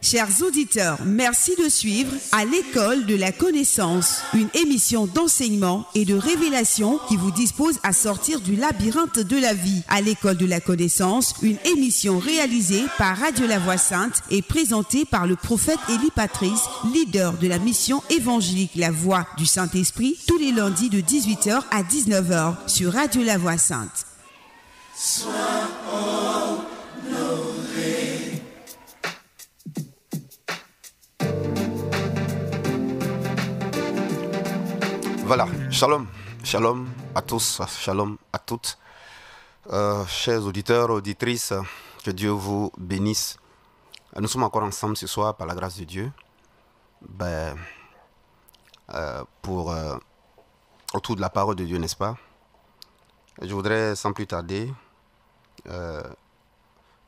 Chers auditeurs, merci de suivre À l'école de la connaissance, une émission d'enseignement et de révélation qui vous dispose à sortir du labyrinthe de la vie. À l'école de la connaissance, une émission réalisée par Radio La Voix Sainte et présentée par le prophète Élie Patrice, leader de la mission évangélique La Voix du Saint-Esprit, tous les lundis de 18h à 19h sur Radio La Voix Sainte. Sois honoré. Voilà, shalom, shalom à tous, shalom à toutes. Chers auditeurs, auditrices, que Dieu vous bénisse. Nous sommes encore ensemble ce soir par la grâce de Dieu. Autour de la parole de Dieu, n'est-ce pas? Je voudrais sans plus tarder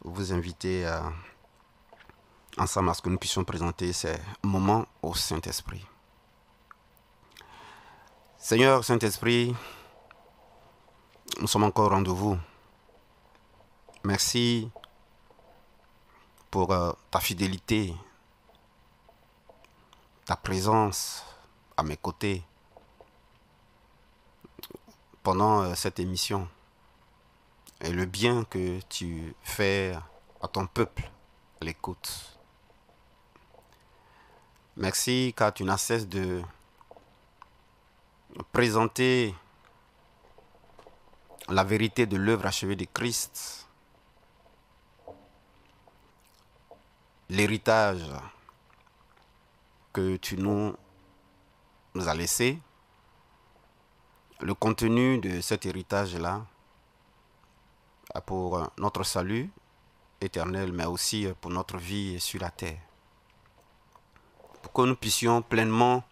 vous inviter ensemble à ce que nous puissions présenter ces moments au Saint-Esprit. Seigneur Saint-Esprit, nous sommes encore au rendez-vous. Merci pour ta fidélité, ta présence à mes côtés pendant cette émission et le bien que tu fais à ton peuple à l'écoute. Merci car tu n'as cessé de présenter la vérité de l'œuvre achevée de Christ, l'héritage que tu nous as laissé, le contenu de cet héritage-là pour notre salut éternel, mais aussi pour notre vie sur la terre, pour que nous puissions pleinement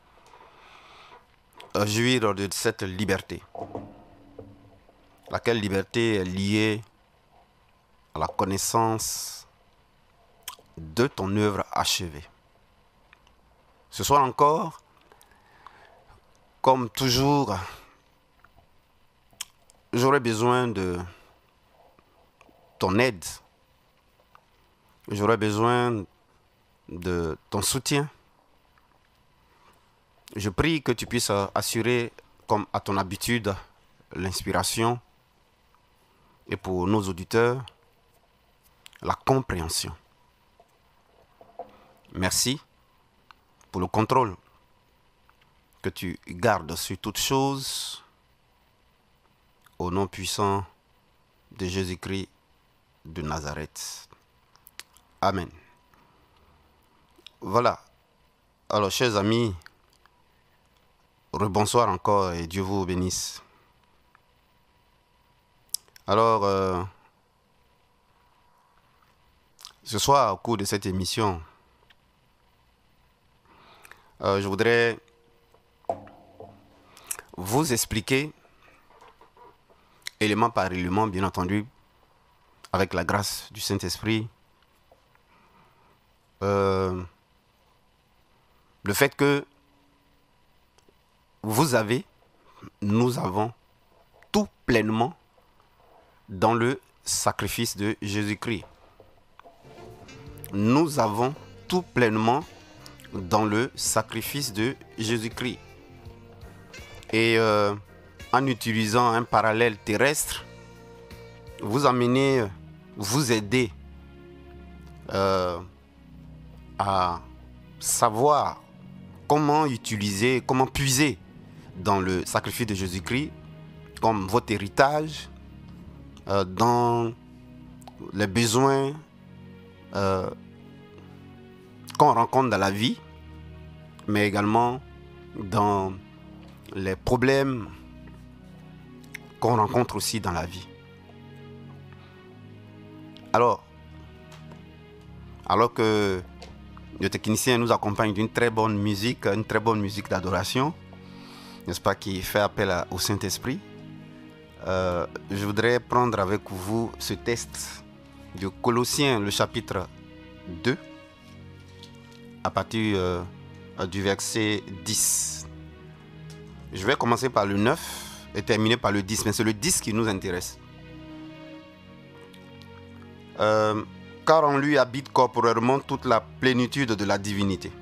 jouir de cette liberté, laquelle liberté est liée à la connaissance de ton œuvre achevée. Ce soir encore, comme toujours, j'aurai besoin de ton aide, j'aurai besoin de ton soutien. Je prie que tu puisses assurer, comme à ton habitude, l'inspiration et pour nos auditeurs, la compréhension. Merci pour le contrôle que tu gardes sur toutes choses au nom puissant de Jésus-Christ de Nazareth. Amen. Voilà. Alors, chers amis, rebonsoir encore et Dieu vous bénisse. Alors, ce soir, au cours de cette émission, je voudrais vous expliquer, élément par élément, bien entendu, avec la grâce du Saint-Esprit, le fait que nous avons tout pleinement dans le sacrifice de Jésus-Christ. Nous avons tout pleinement dans le sacrifice de Jésus-Christ. Et en utilisant un parallèle terrestre, vous aider à savoir comment utiliser, comment puiser dans le sacrifice de Jésus-Christ comme votre héritage, dans les besoins qu'on rencontre dans la vie, mais également dans les problèmes qu'on rencontre aussi dans la vie. Alors que le technicien nous accompagne d'une très bonne musique, une très bonne musique d'adoration, n'est-ce pas, qui fait appel au Saint-Esprit, je voudrais prendre avec vous ce texte de Colossiens, le chapitre 2, à partir du verset 10. Je vais commencer par le 9 et terminer par le 10, mais c'est le 10 qui nous intéresse. car en lui habite corporellement toute la plénitude de la divinité.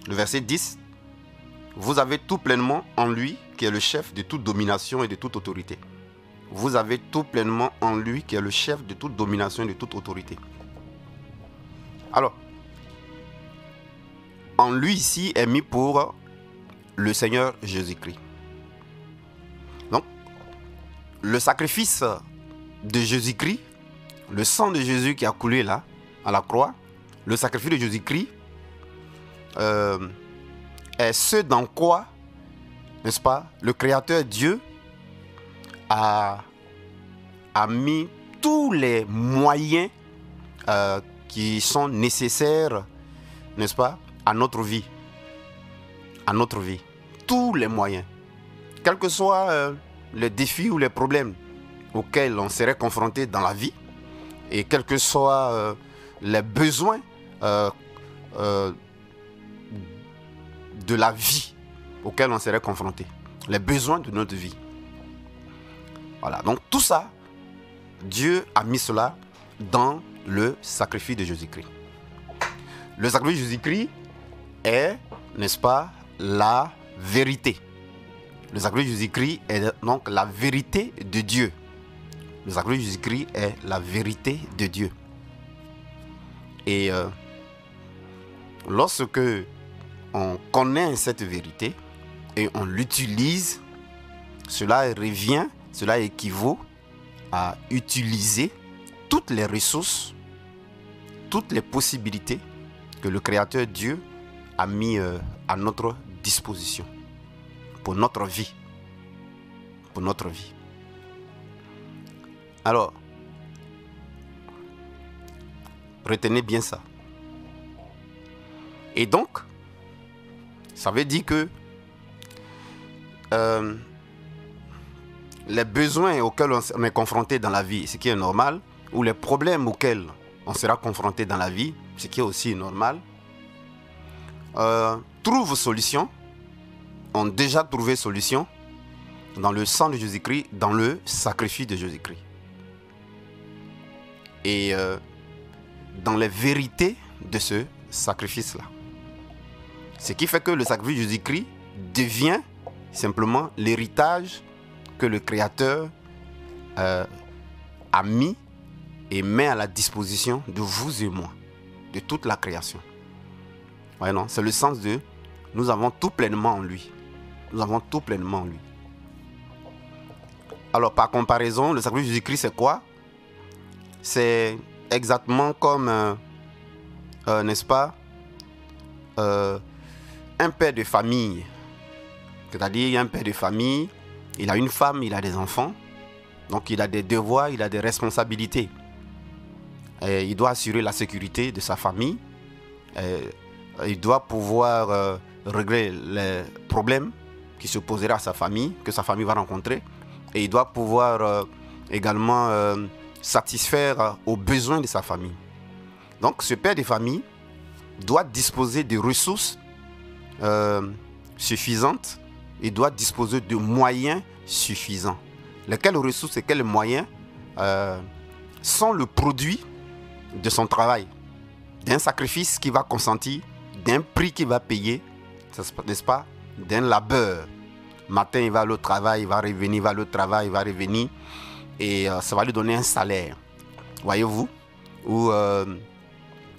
Le verset 10, vous avez tout pleinement en lui qui est le chef de toute domination et de toute autorité. Vous avez tout pleinement en lui qui est le chef de toute domination et de toute autorité. Alors, en lui ici est mis pour le Seigneur Jésus-Christ. Donc, le sacrifice de Jésus-Christ, le sang de Jésus qui a coulé là, à la croix, le sacrifice de Jésus-Christ est ce dans quoi, n'est-ce pas, le Créateur Dieu a mis tous les moyens qui sont nécessaires, n'est-ce pas, à notre vie. À notre vie. Tous les moyens. Quels que soient les défis ou les problèmes auxquels on serait confronté dans la vie, et quels que soient les besoins de la vie auxquels on serait confronté, les besoins de notre vie. Voilà, donc tout ça, Dieu a mis cela dans le sacrifice de Jésus-Christ. Le sacrifice de Jésus-Christ est, n'est-ce pas, la vérité. Le sacrifice de Jésus-Christ est donc la vérité de Dieu. Le sacrifice de Jésus-Christ est la vérité de Dieu. Et lorsque on connaît cette vérité et on l'utilise, cela équivaut à utiliser toutes les ressources, toutes les possibilités que le Créateur Dieu a mis à notre disposition pour notre vie. Pour notre vie. Alors, retenez bien ça. Et donc, ça veut dire que les besoins auxquels on est confronté dans la vie, ce qui est normal, ou les problèmes auxquels on sera confronté dans la vie, ce qui est aussi normal, trouvent solution, ont déjà trouvé solution dans le sang de Jésus-Christ, dans le sacrifice de Jésus-Christ. Et dans les vérités de ce sacrifice-là. Ce qui fait que le sacrifice de Jésus-Christ devient simplement l'héritage que le Créateur a mis et met à la disposition de vous et moi, de toute la création. Ouais, non, c'est le sens de nous avons tout pleinement en lui. Nous avons tout pleinement en lui. Alors, par comparaison, le sacrifice de Jésus-Christ, c'est quoi? C'est exactement comme, n'est-ce pas, un père de famille. C'est-à-dire, il y a un père de famille, il a une femme, il a des enfants. Donc, il a des devoirs, il a des responsabilités. Et il doit assurer la sécurité de sa famille. Il doit pouvoir régler les problèmes qui se poseraient à sa famille, que sa famille va rencontrer. Et il doit pouvoir également satisfaire aux besoins de sa famille. Donc, ce père de famille doit disposer de ressources suffisantes. Il doit disposer de moyens suffisants. Lesquelles ressources et quels moyens sont le produit de son travail, d'un sacrifice qu'il va consentir, d'un prix qu'il va payer, n'est-ce pas, d'un labeur. Matin, il va aller au travail, il va revenir, il va aller au travail, il va revenir, et ça va lui donner un salaire, voyez-vous, où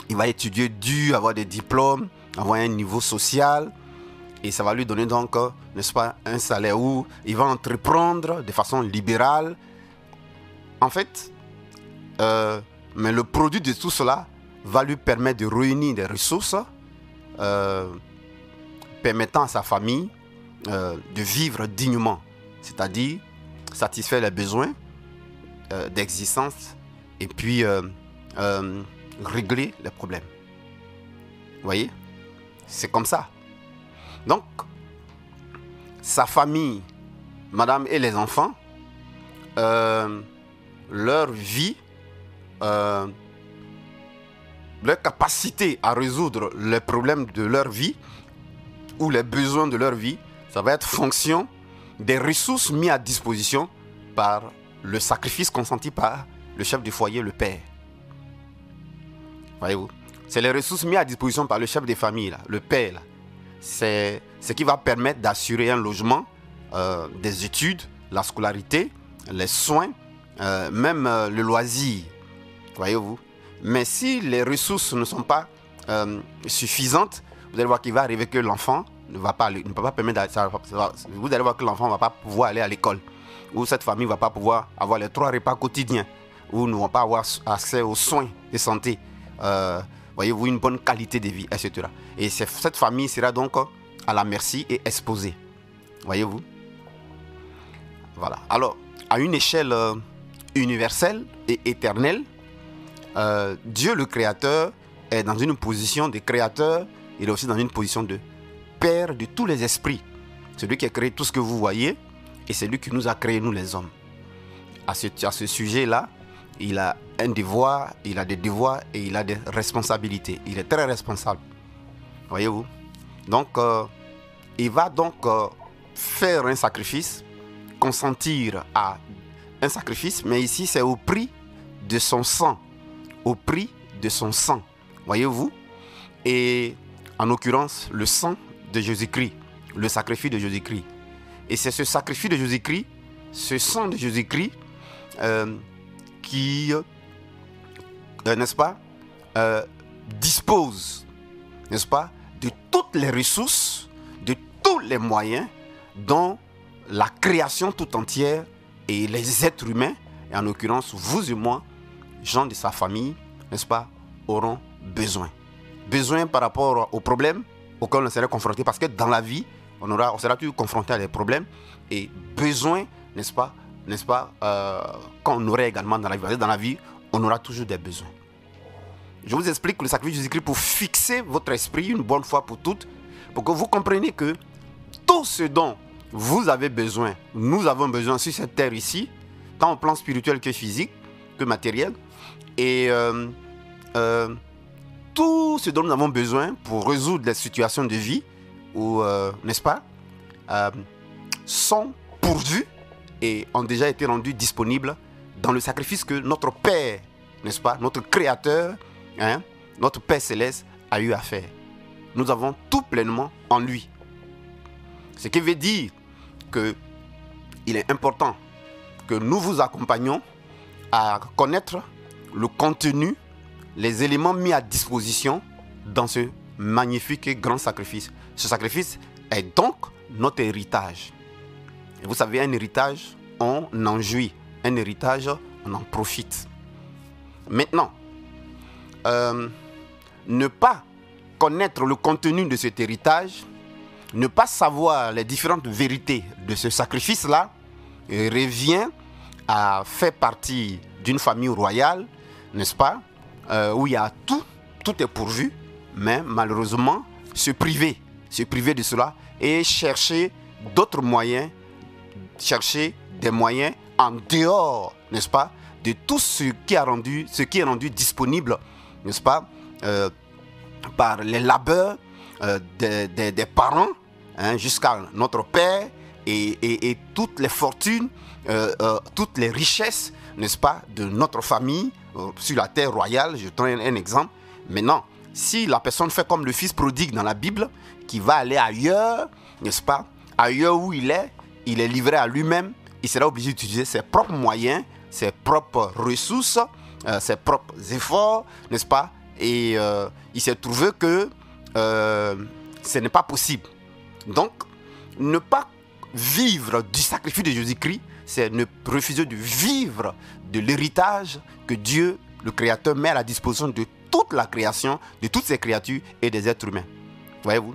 il va étudier dur, avoir des diplômes, avoir un niveau social, et ça va lui donner donc, n'est-ce pas, un salaire où il va entreprendre de façon libérale. En fait, mais le produit de tout cela va lui permettre de réunir des ressources permettant à sa famille de vivre dignement, c'est-à-dire satisfaire les besoins d'existence et puis régler les problèmes. Vous voyez? C'est comme ça. Donc, sa famille, madame et les enfants, leur vie, leur capacité à résoudre les problèmes de leur vie ou les besoins de leur vie, ça va être fonction des ressources mises à disposition par le sacrifice consenti par le chef du foyer, le père. Voyez-vous? C'est les ressources mises à disposition par le chef de famille, là, le père. Là. C'est ce qui va permettre d'assurer un logement, des études, la scolarité, les soins, même le loisir. Voyez-vous? Mais si les ressources ne sont pas suffisantes, vous allez voir qu'il va arriver que l'enfant ne peut pas permettre vous allez voir que l'enfant ne va pas pouvoir aller à l'école, ou cette famille ne va pas pouvoir avoir les 3 repas quotidiens, ou ne vont pas avoir accès aux soins de santé, voyez-vous, une bonne qualité de vie, etc. Et cette famille sera donc à la merci et exposée. Voyez-vous? Voilà. Alors, à une échelle universelle et éternelle, Dieu le Créateur est dans une position de créateur, il est aussi dans une position de Père de tous les esprits. C'est lui qui a créé tout ce que vous voyez et c'est lui qui nous a créé, nous les hommes. À ce sujet-là, il a un devoir, il a des devoirs et il a des responsabilités. Il est très responsable. Voyez-vous? Donc, il va donc faire un sacrifice, consentir à un sacrifice, mais ici c'est au prix de son sang. Au prix de son sang. Voyez-vous? Et en l'occurrence, le sang de Jésus-Christ, le sacrifice de Jésus-Christ. Et c'est ce sacrifice de Jésus-Christ, ce sang de Jésus-Christ qui, n'est-ce pas, dispose, n'est-ce pas, de toutes les ressources, de tous les moyens dont la création tout entière et les êtres humains, et en l'occurrence vous et moi, gens de sa famille, n'est-ce pas, auront besoin. Besoin par rapport aux problèmes auxquels on serait confronté, parce que dans la vie, on sera toujours confronté à des problèmes, et besoin, n'est-ce pas, qu'on aurait également dans la vie. Dans la vie, on aura toujours des besoins. Je vous explique le sacrifice de Jésus-Christ pour fixer votre esprit une bonne fois pour toutes, pour que vous compreniez que tout ce dont vous avez besoin, nous avons besoin sur cette terre ici, tant au plan spirituel que physique, que matériel, et tout ce dont nous avons besoin pour résoudre les situations de vie, ou n'est-ce pas, sont pourvus et ont déjà été rendus disponibles dans le sacrifice que notre Père, n'est-ce pas, notre Créateur, notre Père Céleste a eu à faire. Nous avons tout pleinement en lui. Ce qui veut dire qu'il est important que nous vous accompagnions à connaître le contenu, les éléments mis à disposition dans ce magnifique et grand sacrifice. Ce sacrifice est donc notre héritage. Et vous savez, un héritage, on en jouit. Un héritage, on en profite. Maintenant, ne pas connaître le contenu de cet héritage, ne pas savoir les différentes vérités de ce sacrifice-là, revient à faire partie d'une famille royale, n'est-ce pas, où il y a tout est pourvu, mais malheureusement, se priver de cela et chercher d'autres moyens, chercher des moyens en dehors, n'est-ce pas, de tout ce qui est rendu disponible, n'est-ce pas, par les labeurs des parents, jusqu'à notre Père et toutes les fortunes, toutes les richesses, n'est-ce pas, de notre famille sur la terre royale. Je donne un exemple. Maintenant, si la personne fait comme le fils prodigue dans la Bible, qui va aller ailleurs, n'est-ce pas, ailleurs où il est livré à lui-même, il sera obligé d'utiliser ses propres moyens, ses propres ressources, ses propres efforts, n'est-ce pas, et il s'est trouvé que ce n'est pas possible. Donc, ne pas vivre du sacrifice de Jésus-Christ, c'est ne refuser de vivre de l'héritage que Dieu, le Créateur, met à la disposition de toute la création, de toutes ses créatures et des êtres humains. Voyez-vous?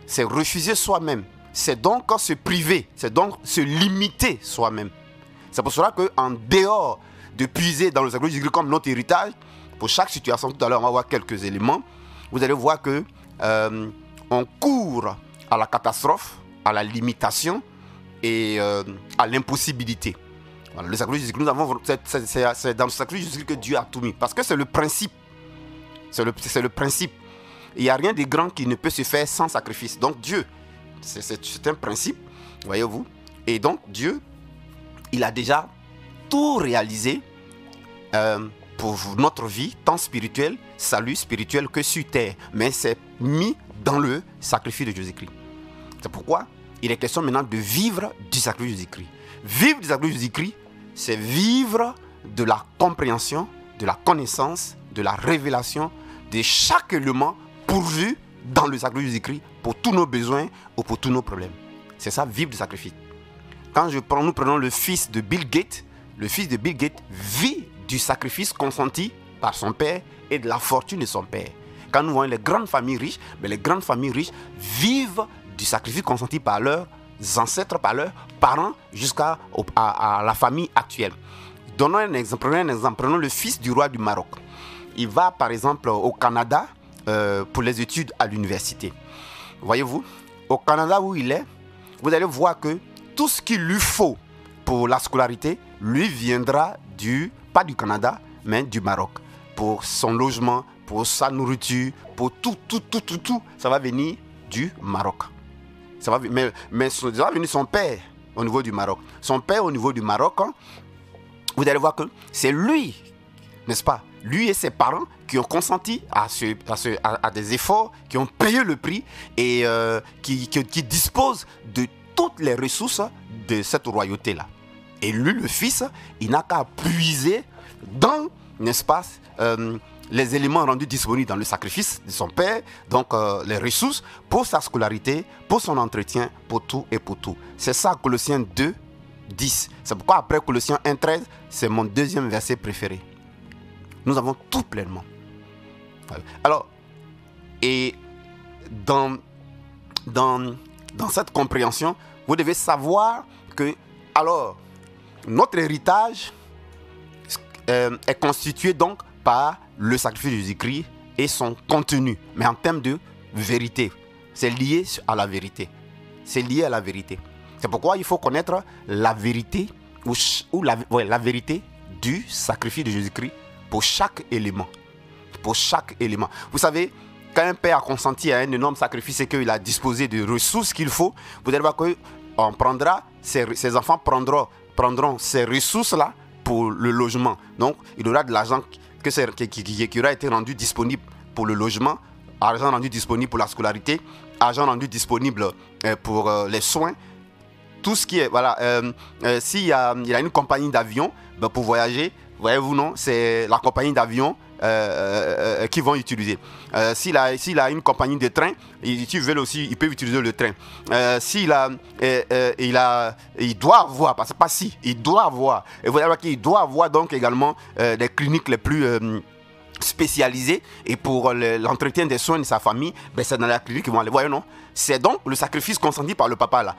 C'est refuser soi-même. C'est donc se priver, c'est donc se limiter soi-même. C'est pour cela qu'en dehors de puiser dans le sacrifice de Jésus-Christ comme notre héritage, pour chaque situation, tout à l'heure on va voir quelques éléments, vous allez voir que on court à la catastrophe, à la limitation et à l'impossibilité. Voilà, le sacrifice de Jésus-Christ, c'est dans le sacrifice de Jésus-Christ que Dieu a tout mis. Parce que c'est le principe. C'est le principe. Il n'y a rien de grand qui ne peut se faire sans sacrifice. Donc Dieu, c'est un principe, voyez-vous. Et donc Dieu, il a déjà tout réalisé pour notre vie, tant spirituelle, salut spirituel que sur terre. Mais c'est mis dans le sacrifice de Jésus-Christ. C'est pourquoi il est question maintenant de vivre du sacrifice de Jésus-Christ. Vivre du sacrifice de Jésus-Christ, c'est vivre de la compréhension, de la connaissance, de la révélation de chaque élément pourvu dans le sacrifice de Jésus-Christ pour tous nos besoins ou pour tous nos problèmes. C'est ça, vivre du sacrifice. Quand nous prenons le fils de Bill Gates, le fils de Bill Gates vit du sacrifice consenti par son père et de la fortune de son père. Quand nous voyons les grandes familles riches, mais les grandes familles riches vivent du sacrifice consenti par leurs ancêtres, par leurs parents, jusqu'à la famille actuelle. Prenons un exemple, prenons le fils du roi du Maroc. Il va par exemple au Canada pour les études à l'université. Voyez-vous, au Canada où il est, vous allez voir que tout ce qu'il lui faut pour la scolarité, lui viendra pas du Canada, mais du Maroc. Pour son logement, pour sa nourriture, pour tout, ça va venir du Maroc. Mais ça va venir son père au niveau du Maroc. Son père au niveau du Maroc, hein, vous allez voir que c'est lui, n'est-ce pas? Lui et ses parents qui ont consenti à des efforts, qui ont payé le prix et qui disposent de toutes les ressources de cette royauté-là. Et lui, le fils, il n'a qu'à puiser dans, n'est-ce pas, les éléments rendus disponibles dans le sacrifice de son père, donc les ressources pour sa scolarité, pour son entretien, pour tout et pour tout. C'est ça, Colossiens 2, 10. C'est pourquoi après Colossiens 1, 13, c'est mon deuxième verset préféré. Nous avons tout pleinement. Alors, et dans cette compréhension, vous devez savoir que, alors, notre héritage est constitué donc par le sacrifice de Jésus-Christ et son contenu. Mais en termes de vérité, c'est lié à la vérité. C'est lié à la vérité. C'est pourquoi il faut connaître la vérité la vérité du sacrifice de Jésus-Christ pour chaque élément. Pour chaque élément. Vous savez, quand un père a consenti à un énorme sacrifice et qu'il a disposé de ressources qu'il faut, vous allez voir que ses enfants prendront ces ressources-là pour le logement. Donc, il y aura de l'argent qui aura été rendu disponible pour le logement, argent rendu disponible pour la scolarité, argent rendu disponible pour les soins. Tout ce qui est, voilà, s'il y a une compagnie d'avion pour voyager, voyez-vous, non, c'est la compagnie d'avion qu'ils vont utiliser. S'il a une compagnie de train, il peut utiliser le train. Il doit avoir, parce que pas si, il doit avoir. Et vous allez voir qu'il doit avoir donc également des cliniques les plus spécialisées. Et pour l'entretien des soins de sa famille, c'est dans la clinique qu'ils vont aller. Voyez, non? C'est donc le sacrifice consenti par le papa là.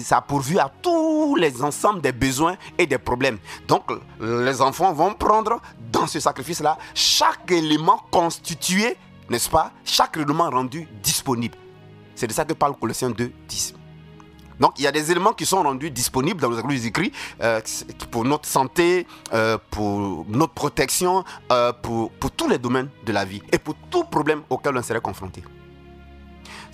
Ça a pourvu à tous les ensembles des besoins et des problèmes. Donc les enfants vont prendre dans ce sacrifice là chaque élément constitué, n'est-ce pas? Chaque élément rendu disponible. C'est de ça que parle Colossiens 2, 10. Donc il y a des éléments qui sont rendus disponibles dans le sacrifice écrit pour notre santé, pour notre protection, pour tous les domaines de la vie et pour tout problème auquel on serait confronté.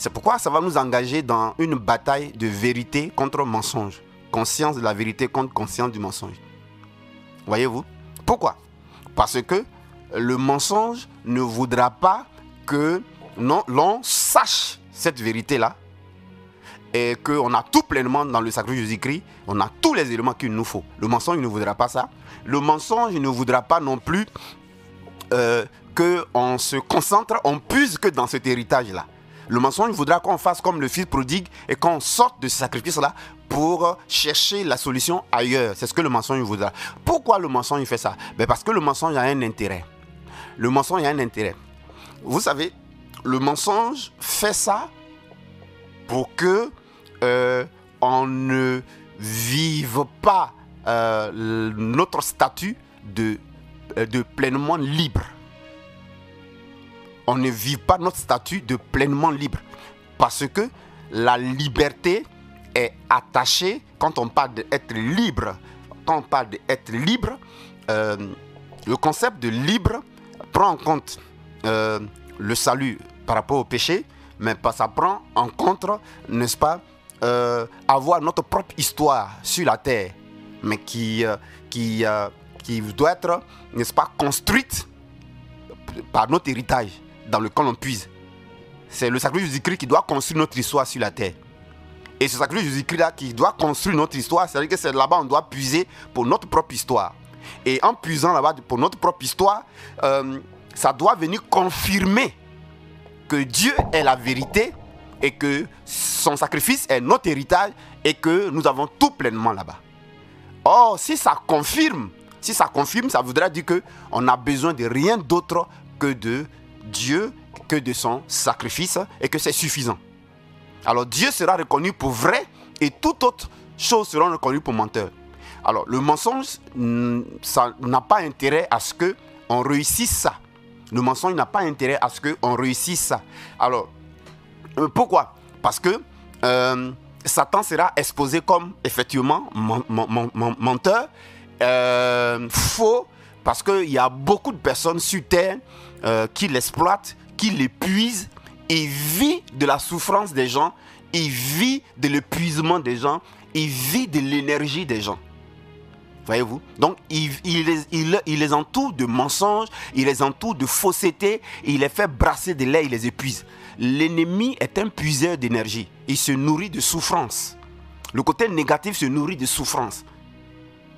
C'est pourquoi ça va nous engager dans une bataille de vérité contre mensonge. Conscience de la vérité contre conscience du mensonge. Voyez-vous? Pourquoi? Parce que le mensonge ne voudra pas que l'on sache cette vérité-là et qu'on a tout pleinement dans le sacrifice de Jésus-Christ, on a tous les éléments qu'il nous faut. Le mensonge ne voudra pas ça. Le mensonge ne voudra pas non plus qu'on se concentre, on puise que dans cet héritage-là. Le mensonge voudra qu'on fasse comme le fils prodigue et qu'on sorte de ce sacrifice-là pour chercher la solution ailleurs. C'est ce que le mensonge voudra. Pourquoi le mensonge fait ça? Parce que le mensonge a un intérêt. Le mensonge a un intérêt. Vous savez, le mensonge fait ça pour que on ne vive pas notre statut de pleinement libre. On ne vit pas notre statut de pleinement libre. Parce que la liberté est attachée, quand on parle d'être libre, le concept de libre prend en compte le salut par rapport au péché, mais ça prend en compte, n'est-ce pas, avoir notre propre histoire sur la terre, mais qui qui doit être, n'est-ce pas, construite par notre héritage dans lequel on puise. C'est le sacrifice de Jésus-Christ qui doit construire notre histoire sur la terre. Et ce sacrifice de Jésus-Christ là qui doit construire notre histoire, c'est-à-dire que c'est là-bas on doit puiser pour notre propre histoire. Et en puisant là-bas pour notre propre histoire, ça doit venir confirmer que Dieu est la vérité et que son sacrifice est notre héritage et que nous avons tout pleinement là-bas. Or, si ça confirme, ça voudrait dire qu'on n'a besoin de rien d'autre que de Dieu, que de son sacrifice et que c'est suffisant. Alors Dieu sera reconnu pour vrai et toute autre chose sera reconnue pour menteur. Alors le mensonge, ça n'a pas intérêt à ce qu'on réussisse ça. Le mensonge n'a pas intérêt à ce qu'on réussisse ça. Alors, pourquoi? Parce que Satan sera exposé comme effectivement menteur, faux, parce qu'il y a beaucoup de personnes sur terre qui l'exploitent, qui l'épuisent. Il vit de la souffrance des gens, il vit de l'épuisement des gens, il vit de l'énergie des gens. Voyez-vous? Donc, il les entoure de mensonges, il les entoure de fausseté, il les fait brasser de l'air, il les épuise. L'ennemi est un puiseur d'énergie. Il se nourrit de souffrance. Le côté négatif se nourrit de souffrance.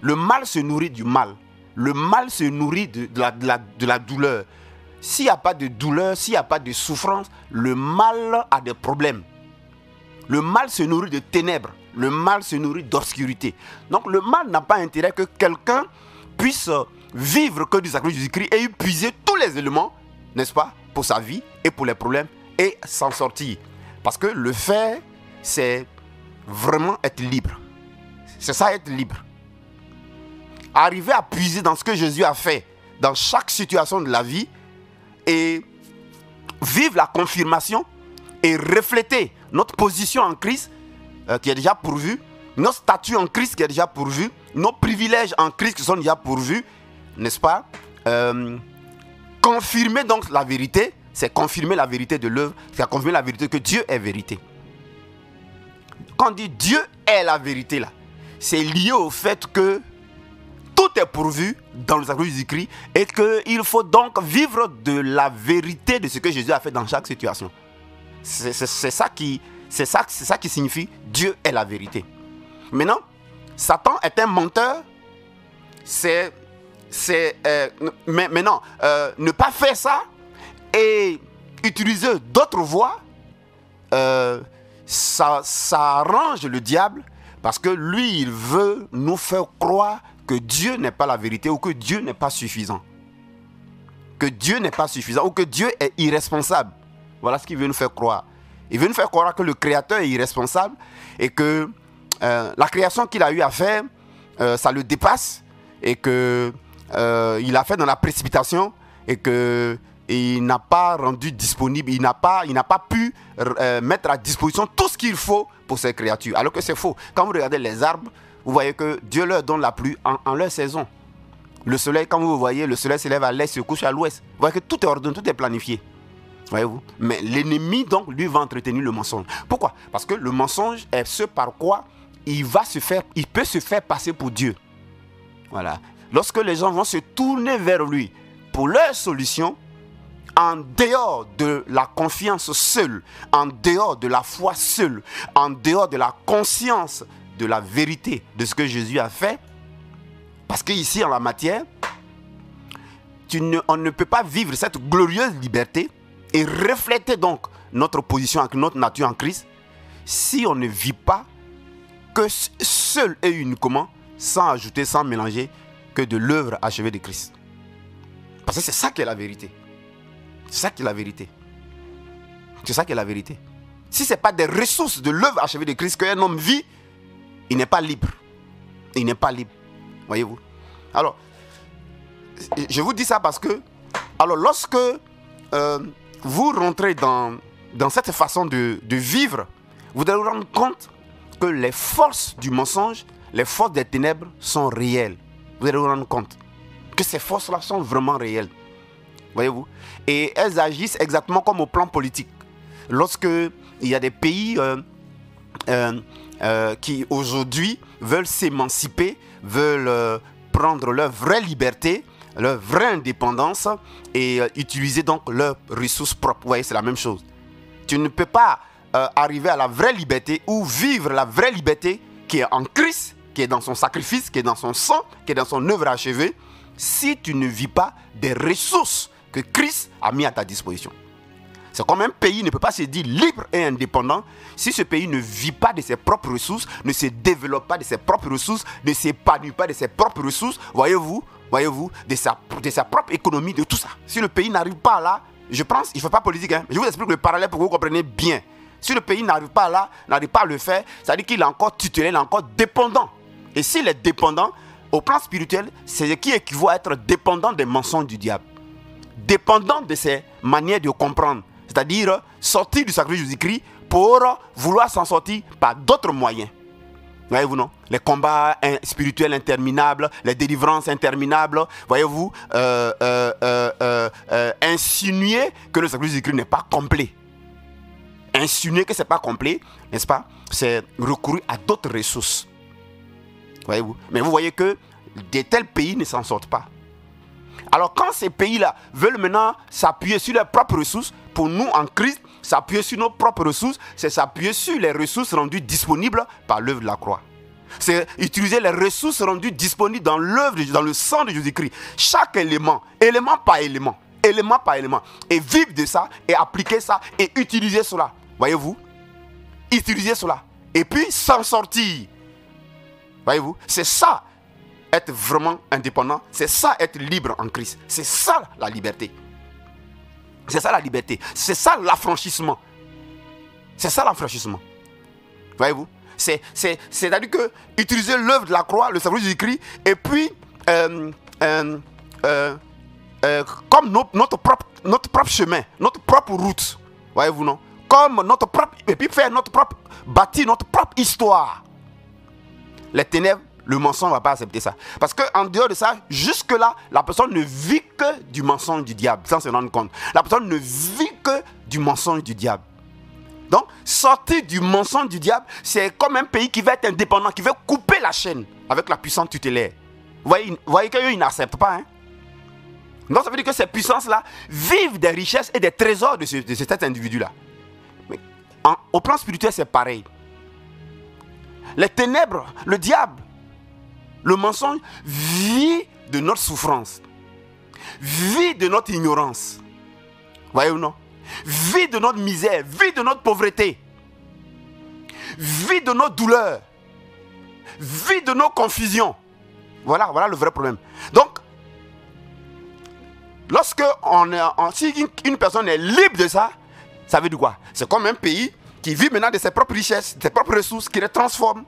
Le mal se nourrit du mal. Le mal se nourrit de la douleur. S'il n'y a pas de douleur, s'il n'y a pas de souffrance, le mal a des problèmes. Le mal se nourrit de ténèbres. Le mal se nourrit d'obscurité. Donc le mal n'a pas intérêt que quelqu'un puisse vivre que du sacrifice de Jésus-Christ et puiser tous les éléments, n'est-ce pas, pour sa vie et pour les problèmes et s'en sortir. Parce que le fait, c'est vraiment être libre. C'est ça, être libre. Arriver à puiser dans ce que Jésus a fait dans chaque situation de la vie et vivre la confirmation et refléter notre position en Christ qui est déjà pourvue, notre statut en Christ qui est déjà pourvu, nos privilèges en Christ qui sont déjà pourvus, n'est-ce pas? Confirmer donc la vérité, c'est confirmer la vérité de l'œuvre, c'est confirmer la vérité que Dieu est vérité. Quand on dit Dieu est la vérité là, c'est lié au fait que tout est pourvu dans le sacrifice de Jésus-Christ et qu'il faut donc vivre de la vérité de ce que Jésus a fait dans chaque situation. C'est ça qui signifie Dieu est la vérité. Maintenant, Satan est un menteur. Maintenant, ne pas faire ça et utiliser d'autres voies, ça arrange le diable parce que lui, il veut nous faire croire que Dieu n'est pas la vérité ou que Dieu n'est pas suffisant. Que Dieu n'est pas suffisant ou que Dieu est irresponsable. Voilà ce qu'il veut nous faire croire. Il veut nous faire croire que le Créateur est irresponsable et que la création qu'il a eu à faire, ça le dépasse et qu'il a fait dans la précipitation et qu'il n'a pas rendu disponible, il n'a pas pu mettre à disposition tout ce qu'il faut pour ses créatures. Alors que c'est faux. Quand vous regardez les arbres, vous voyez que Dieu leur donne la pluie en leur saison. Le soleil, quand vous voyez, le soleil se lève à l'est, se couche à l'ouest. Vous voyez que tout est ordonné, tout est planifié. Voyez-vous? Mais l'ennemi, donc, lui, va entretenir le mensonge. Pourquoi? Parce que le mensonge est ce par quoi il peut se faire passer pour Dieu. Voilà. Lorsque les gens vont se tourner vers lui pour leur solution, en dehors de la confiance seule, en dehors de la foi seule, en dehors de la conscience de la vérité de ce que Jésus a fait, parce qu'ici, en la matière, on ne peut pas vivre cette glorieuse liberté et refléter donc notre position, notre nature en Christ, si on ne vit pas que seul et uniquement, sans ajouter, sans mélanger, que de l'œuvre achevée de Christ. Parce que c'est ça qui est la vérité. C'est ça qui est la vérité. C'est ça qui est la vérité. Si ce n'est pas des ressources de l'œuvre achevée de Christ qu'un homme vit, il n'est pas libre. Il n'est pas libre. Voyez-vous? Alors, je vous dis ça parce que, alors lorsque vous rentrez dans cette façon de vivre, vous allez vous rendre compte que les forces du mensonge, les forces des ténèbres sont réelles. Vous allez vous rendre compte que ces forces-là sont vraiment réelles. Voyez-vous? Et elles agissent exactement comme au plan politique. Lorsque il y a des pays qui aujourd'hui veulent s'émanciper, veulent prendre leur vraie liberté, leur vraie indépendance et utiliser donc leurs ressources propres. Vous voyez, c'est la même chose. Tu ne peux pas arriver à la vraie liberté ou vivre la vraie liberté qui est en Christ, qui est dans son sacrifice, qui est dans son sang, qui est dans son œuvre achevée, si tu ne vis pas des ressources que Christ a mis à ta disposition. C'est comme un pays ne peut pas se dire libre et indépendant si ce pays ne vit pas de ses propres ressources, ne se développe pas de ses propres ressources, ne s'épanouit pas de ses propres ressources, voyez-vous, de sa propre économie, de tout ça. Si le pays n'arrive pas là, je pense, il ne faut pas politique, hein, je vous explique le parallèle pour que vous compreniez bien. Si le pays n'arrive pas là, n'arrive pas à le faire, ça veut dire qu'il est encore tutelé, il est encore dépendant. Et s'il est dépendant, au plan spirituel, c'est ce qui équivaut à être dépendant des mensonges du diable. Dépendant de ses manières de comprendre. C'est-à-dire sortir du sacrifice de Jésus-Christ pour vouloir s'en sortir par d'autres moyens. Voyez-vous, non? Les combats spirituels interminables, les délivrances interminables, voyez-vous, insinuer que le sacrifice de Jésus-Christ n'est pas complet. Insinuer que ce n'est pas complet, n'est-ce pas? C'est recourir à d'autres ressources. Voyez-vous? Mais vous voyez que de tels pays ne s'en sortent pas. Alors quand ces pays-là veulent maintenant s'appuyer sur leurs propres ressources, pour nous en Christ, s'appuyer sur nos propres ressources, c'est s'appuyer sur les ressources rendues disponibles par l'œuvre de la croix. C'est utiliser les ressources rendues disponibles dans l'œuvre, dans le sang de Jésus-Christ. Chaque élément, élément par élément, et vivre de ça, et appliquer ça, et utiliser cela. Voyez-vous? Utiliser cela. Et puis s'en sortir. Voyez-vous? C'est ça. Être vraiment indépendant, c'est ça être libre en Christ. C'est ça la liberté. C'est ça la liberté. C'est ça l'affranchissement. C'est ça l'affranchissement. Voyez-vous? C'est-à-dire que utiliser l'œuvre de la croix, le sacrifice de Jésus-Christ, et puis comme notre propre chemin, notre propre route. Voyez-vous, non? Comme notre propre, et puis faire notre propre, bâtir notre propre histoire. Les ténèbres, le mensonge ne va pas accepter ça. Parce qu'en dehors de ça, jusque-là, la personne ne vit que du mensonge du diable, sans se rendre compte. La personne ne vit que du mensonge du diable. Donc, sortir du mensonge du diable, c'est comme un pays qui veut être indépendant, qui veut couper la chaîne avec la puissance tutélaire. Vous voyez qu'eux, ils n'acceptent pas. Hein? Donc, ça veut dire que ces puissances-là vivent des richesses et des trésors de cet individu-là. Mais au plan spirituel, c'est pareil. Les ténèbres, le diable, le mensonge vit de notre souffrance, vit de notre ignorance. Voyez-vous, non? Vit de notre misère, vit de notre pauvreté, vit de nos douleurs, vit de nos confusions. Voilà le vrai problème. Donc, lorsque si une personne est libre de ça, ça veut dire quoi? C'est comme un pays qui vit maintenant de ses propres richesses, de ses propres ressources, qui les transforme,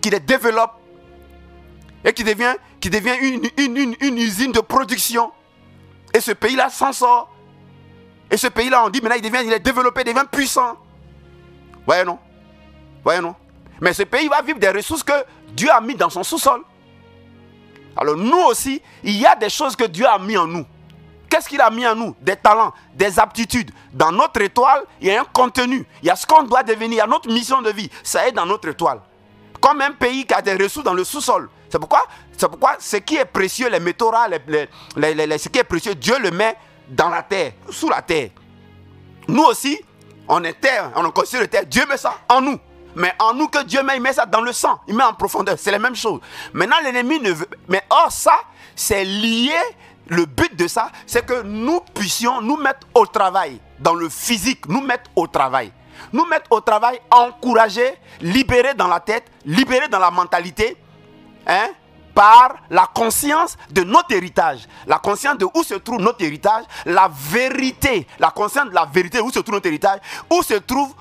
qui les développe, et qui devient une usine de production. Et ce pays-là s'en sort. Et ce pays-là, on dit maintenant, il est développé, il devient puissant. Voyez non? Mais ce pays va vivre des ressources que Dieu a mis dans son sous-sol. Alors nous aussi, il y a des choses que Dieu a mis en nous. Qu'est-ce qu'il a mis en nous? Des talents, des aptitudes. Dans notre étoile, il y a un contenu. Il y a ce qu'on doit devenir, il y a notre mission de vie. Ça est dans notre étoile. Comme un pays qui a des ressources dans le sous-sol. C'est pourquoi ce qui est précieux, les métaux rares, ce qui est précieux, Dieu le met dans la terre, sous la terre. Nous aussi, on est terre, on est constitué de terre. Dieu met ça en nous. Mais en nous que Dieu met, il met ça dans le sang. Il met en profondeur. C'est la même chose. Maintenant, l'ennemi ne veut... Mais or, ça, c'est lié... Le but de ça, c'est que nous puissions nous mettre au travail. Dans le physique, nous mettre au travail. Nous mettre au travail, encourager, libérer dans la tête, libérer dans la mentalité, hein, par la conscience de notre héritage. La conscience de où se trouve notre héritage, la vérité, la conscience de la vérité où se trouve notre héritage, où se trouve,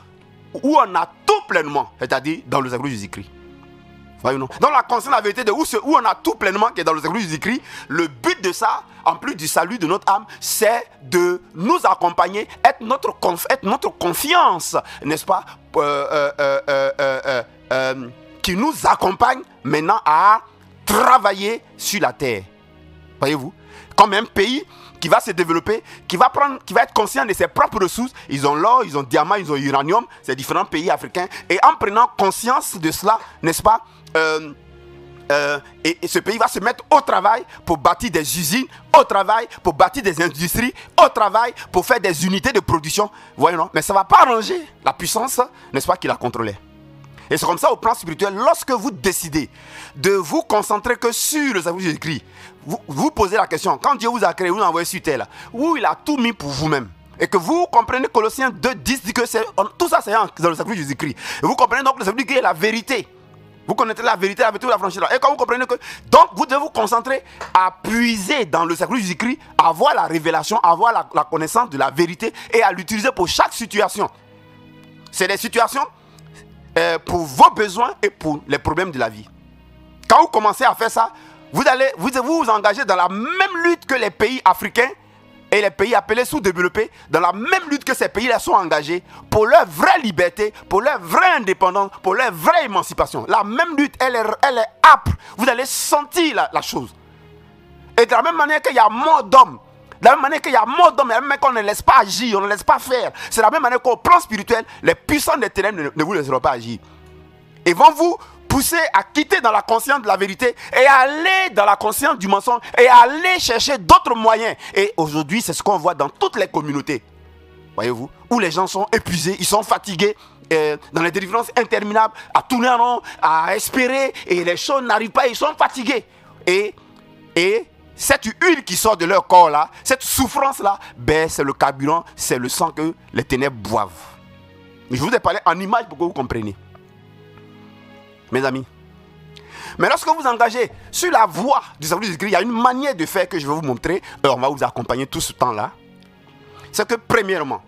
où on a tout pleinement, c'est-à-dire dans le sacrifice de Jésus-Christ. Voyez-vous, dans la conscience de la vérité de où on a tout pleinement qui est dans le sacrifice de Jésus-Christ, le but de ça, en plus du salut de notre âme, c'est de nous accompagner, être notre confiance, n'est-ce pas, qui nous accompagne maintenant à travailler sur la terre. Voyez-vous, comme un pays qui va se développer, qui va être conscient de ses propres ressources. Ils ont l'or, ils ont diamant, ils ont uranium, c'est différents pays africains. Et en prenant conscience de cela, n'est-ce pas, et ce pays va se mettre au travail pour bâtir des usines, au travail pour bâtir des industries, au travail pour faire des unités de production. Voyez, non? Mais ça ne va pas arranger la puissance, n'est-ce pas, qui la contrôlait. Et c'est comme ça au plan spirituel, lorsque vous décidez de vous concentrer que sur le salut de Jésus-Christ, vous posez la question, quand Dieu vous a créé, vous vous envoyé sur terre, où il a tout mis pour vous-même. Et que vous comprenez, Colossiens 2:10 dit que tout ça c'est dans le sacrifice de Jésus-Christ. Et vous comprenez donc le sacrifice qui est la vérité. Vous connaissez la vérité avec toute la franchise. Et quand vous comprenez que, donc vous devez vous concentrer à puiser dans le sacrifice de Jésus-Christ, à avoir la révélation, à avoir la connaissance de la vérité et à l'utiliser pour chaque situation. C'est des situations pour vos besoins et pour les problèmes de la vie. Quand vous commencez à faire ça, vous allez vous engager dans la même lutte que les pays africains et les pays appelés sous-développés, dans la même lutte que ces pays-là sont engagés pour leur vraie liberté, pour leur vraie indépendance, pour leur vraie émancipation. La même lutte, elle est âpre. Vous allez sentir la chose. Et de la même manière qu'il y a mort d'hommes, de la même manière qu'il y a mort d'hommes, de la même manière qu'on ne laisse pas agir, on ne laisse pas faire. C'est de la même manière qu'au plan spirituel, les puissants des ténèbres ne vous laisseront pas agir. Ils vont vous pousser à quitter dans la conscience de la vérité et aller dans la conscience du mensonge et aller chercher d'autres moyens. Et aujourd'hui, c'est ce qu'on voit dans toutes les communautés. Voyez-vous, où les gens sont épuisés, ils sont fatigués, dans les délivrances interminables, à tourner en rond, à espérer, et les choses n'arrivent pas, ils sont fatigués. Et cette huile qui sort de leur corps là, cette souffrance là, ben c'est le carburant, c'est le sang que les ténèbres boivent. Mais je vous ai parlé en image pour que vous compreniez. Mes amis. Mais lorsque vous engagez sur la voie du salut de Jésus-Christ, il y a une manière de faire que je vais vous montrer. On va vous accompagner tout ce temps-là. C'est que premièrement,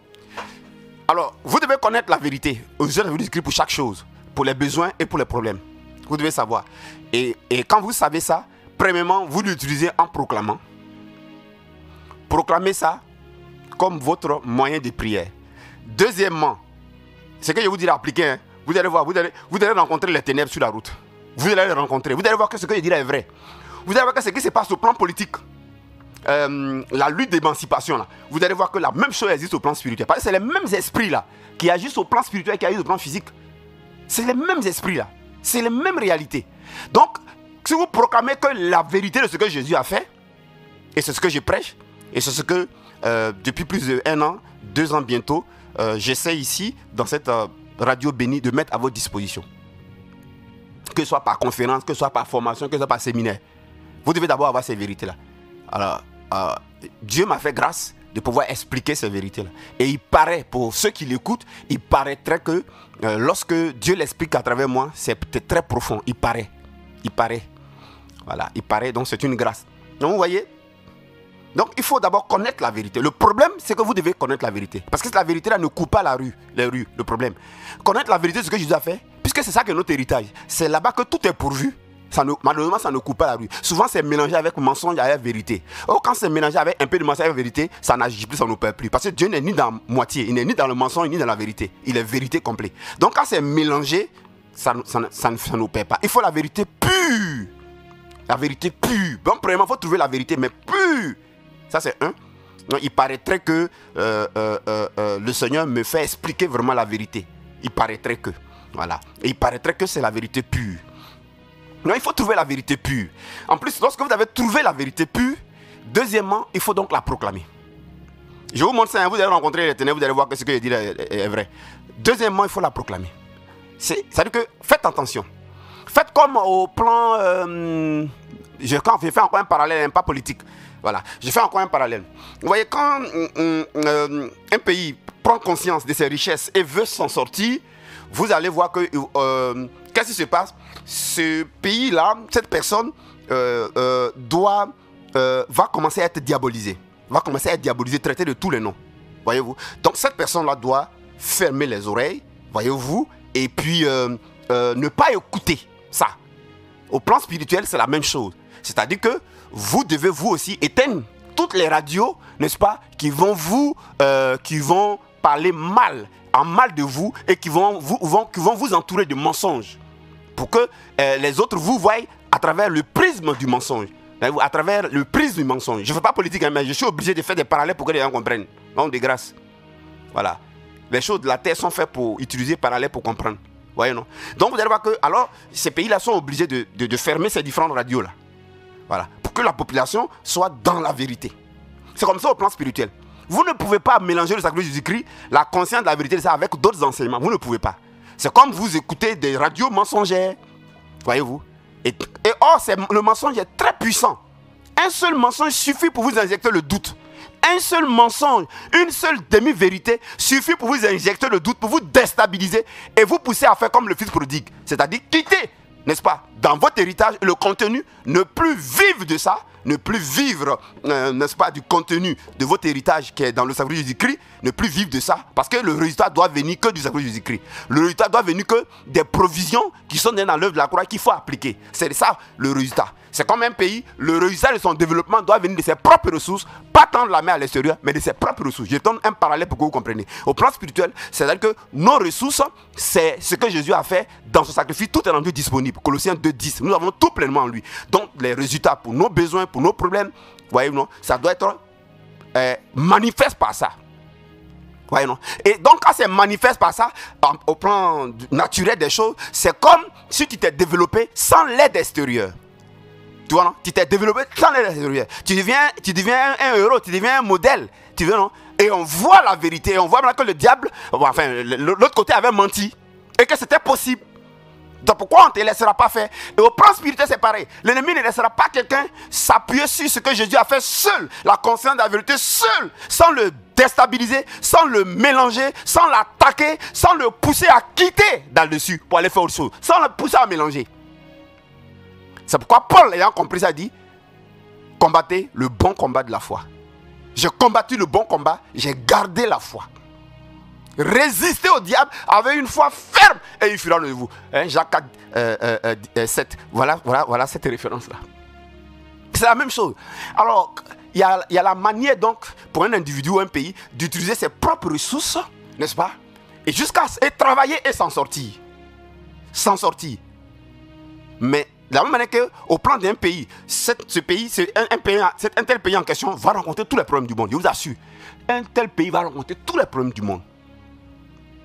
alors vous devez connaître la vérité au sujet de Jésus-Christ pour chaque chose, pour les besoins et pour les problèmes. Vous devez savoir. Et quand vous savez ça, premièrement, vous l'utilisez en proclamant. Proclamez ça comme votre moyen de prière. Deuxièmement, ce que je vous dirai appliquer, hein, vous allez voir, vous allez rencontrer les ténèbres sur la route. Vous allez les rencontrer. Vous allez voir que ce que je dirai est vrai. Vous allez voir que ce qui se passe au plan politique, la lutte d'émancipation, là, vous allez voir que la même chose existe au plan spirituel. Parce que c'est les mêmes esprits là qui agissent au plan spirituel qui agissent au plan physique. C'est les mêmes esprits là. C'est les mêmes réalités. Donc, si vous proclamez que la vérité de ce que Jésus a fait, et c'est ce que je prêche, et c'est ce que depuis plus d'1 an, 2 ans bientôt, j'essaie ici, dans cette radio bénie, de mettre à votre disposition. Que ce soit par conférence, que ce soit par formation, que ce soit par séminaire. Vous devez d'abord avoir ces vérités-là. Alors, Dieu m'a fait grâce de pouvoir expliquer ces vérités-là. Et il paraît, pour ceux qui l'écoutent, il paraîtrait que lorsque Dieu l'explique à travers moi, c'est peut-être très profond. Il paraît. Voilà, il paraît, donc c'est une grâce. Donc vous voyez, donc il faut d'abord connaître la vérité. Le problème, c'est que vous devez connaître la vérité. Parce que la vérité là ne coupe pas les rues, le problème. Connaître la vérité de ce que Jésus a fait, puisque c'est ça que notre héritage. C'est là-bas que tout est pourvu. Malheureusement, ça ne coupe pas la rue. Souvent, c'est mélangé avec mensonge et avec vérité. Or, quand c'est mélangé avec un peu de mensonge et avec vérité, ça n'agit plus, ça ne perd plus. Parce que Dieu n'est ni dans moitié, il n'est ni dans le mensonge, ni dans la vérité. Il est vérité complète. Donc, quand c'est mélangé, ça ne nous perd pas. Il faut la vérité pure. La vérité pure. Bon, premièrement, il faut trouver la vérité, mais pure. Ça, c'est un. Donc, il paraîtrait que le Seigneur me fait expliquer vraiment la vérité. Il paraîtrait que. Voilà. Et il paraîtrait que c'est la vérité pure. Non, il faut trouver la vérité pure. En plus, lorsque vous avez trouvé la vérité pure, deuxièmement, il faut donc la proclamer. Je vous montre ça, vous allez rencontrer les ténèbres, vous allez voir que ce que je dis est vrai. Deuxièmement, il faut la proclamer. C'est-à-dire que faites attention. Faites comme au plan... je fais encore un parallèle, pas politique. Voilà, je fais encore un parallèle. Vous voyez, quand un pays prend conscience de ses richesses et veut s'en sortir, vous allez voir que... qu'est-ce qui se passe? Ce pays-là, cette personne va commencer à être diabolisée. Va commencer à être diabolisée, traitée de tous les noms. Voyez-vous? Donc cette personne-là doit fermer les oreilles, voyez-vous, et puis ne pas écouter ça. Au plan spirituel, c'est la même chose. C'est-à-dire que vous devez vous aussi éteindre toutes les radios, n'est-ce pas, qui vont parler mal de vous et qui vont vous entourer de mensonges. Pour que les autres vous voient à travers le prisme du mensonge. À travers le prisme du mensonge. Je ne fais pas politique, mais je suis obligé de faire des parallèles pour que les gens comprennent. Donc, de grâce. Voilà. Les choses de la terre sont faites pour utiliser parallèles pour comprendre. Voyez, non? Donc vous allez voir que alors ces pays-là sont obligés de fermer ces différentes radios-là. Voilà. Pour que la population soit dans la vérité. C'est comme ça au plan spirituel. Vous ne pouvez pas mélanger le sacrifice de Jésus-Christ, la conscience de la vérité, ça, avec d'autres enseignements. Vous ne pouvez pas. C'est comme vous écoutez des radios mensongères. Voyez-vous? Et or, le mensonge est très puissant. Un seul mensonge suffit pour vous injecter le doute. Un seul mensonge, une seule demi-vérité suffit pour vous injecter le doute, pour vous déstabiliser et vous pousser à faire comme le fils prodigue. C'est-à-dire quitter, n'est-ce pas, dans votre héritage, le contenu, ne plus vivre de ça, ne plus vivre, n'est-ce pas, du contenu de votre héritage qui est dans le sacrifice de Jésus-Christ, ne plus vivre de ça, parce que le résultat doit venir que du sacrifice de Jésus-Christ. Le résultat doit venir que des provisions qui sont dans l'œuvre de la croix qu'il faut appliquer. C'est ça le résultat. C'est comme un pays, le résultat de son développement doit venir de ses propres ressources, pas tendre la main à l'extérieur, mais de ses propres ressources. Je donne un parallèle pour que vous compreniez. Au plan spirituel, c'est-à-dire que nos ressources, c'est ce que Jésus a fait dans son sacrifice, tout est rendu disponible. Colossiens 2:10, nous avons tout pleinement en lui. Donc les résultats pour nos besoins, pour nos problèmes, voyez, non, ça doit être manifeste par ça. Voyez, non? Et donc quand c'est manifeste par ça, au plan naturel des choses, c'est comme si tu t'es développé sans l'aide extérieure. Tu vois, non? Tu t'es développé sans l'aide extérieure. Tu deviens un héros, tu deviens un modèle. Tu vois, non? Et on voit la vérité, on voit que le diable, enfin l'autre côté avait menti et que c'était possible. Donc pourquoi on ne te laissera pas faire? Et au plan spirituel c'est pareil. L'ennemi ne laissera pas quelqu'un s'appuyer sur ce que Jésus a fait seul. La conscience de la vérité seul. Sans le déstabiliser, sans le mélanger, sans l'attaquer, sans le pousser à quitter dans le dessus pour aller faire autre chose. Sans le pousser à mélanger. C'est pourquoi Paul ayant compris ça dit: combattez le bon combat de la foi. J'ai combattu le bon combat, j'ai gardé la foi. Résistez au diable avec une foi ferme et il fuira de vous. Jacques 4, 7. Voilà cette référence-là. C'est la même chose. Alors, il y a la manière donc pour un individu ou un pays d'utiliser ses propres ressources, n'est-ce pas? Et jusqu'à travailler et s'en sortir. S'en sortir. Mais de la même manière qu'au plan d'un pays, un tel pays en question va rencontrer tous les problèmes du monde. Je vous assure. Un tel pays va rencontrer tous les problèmes du monde.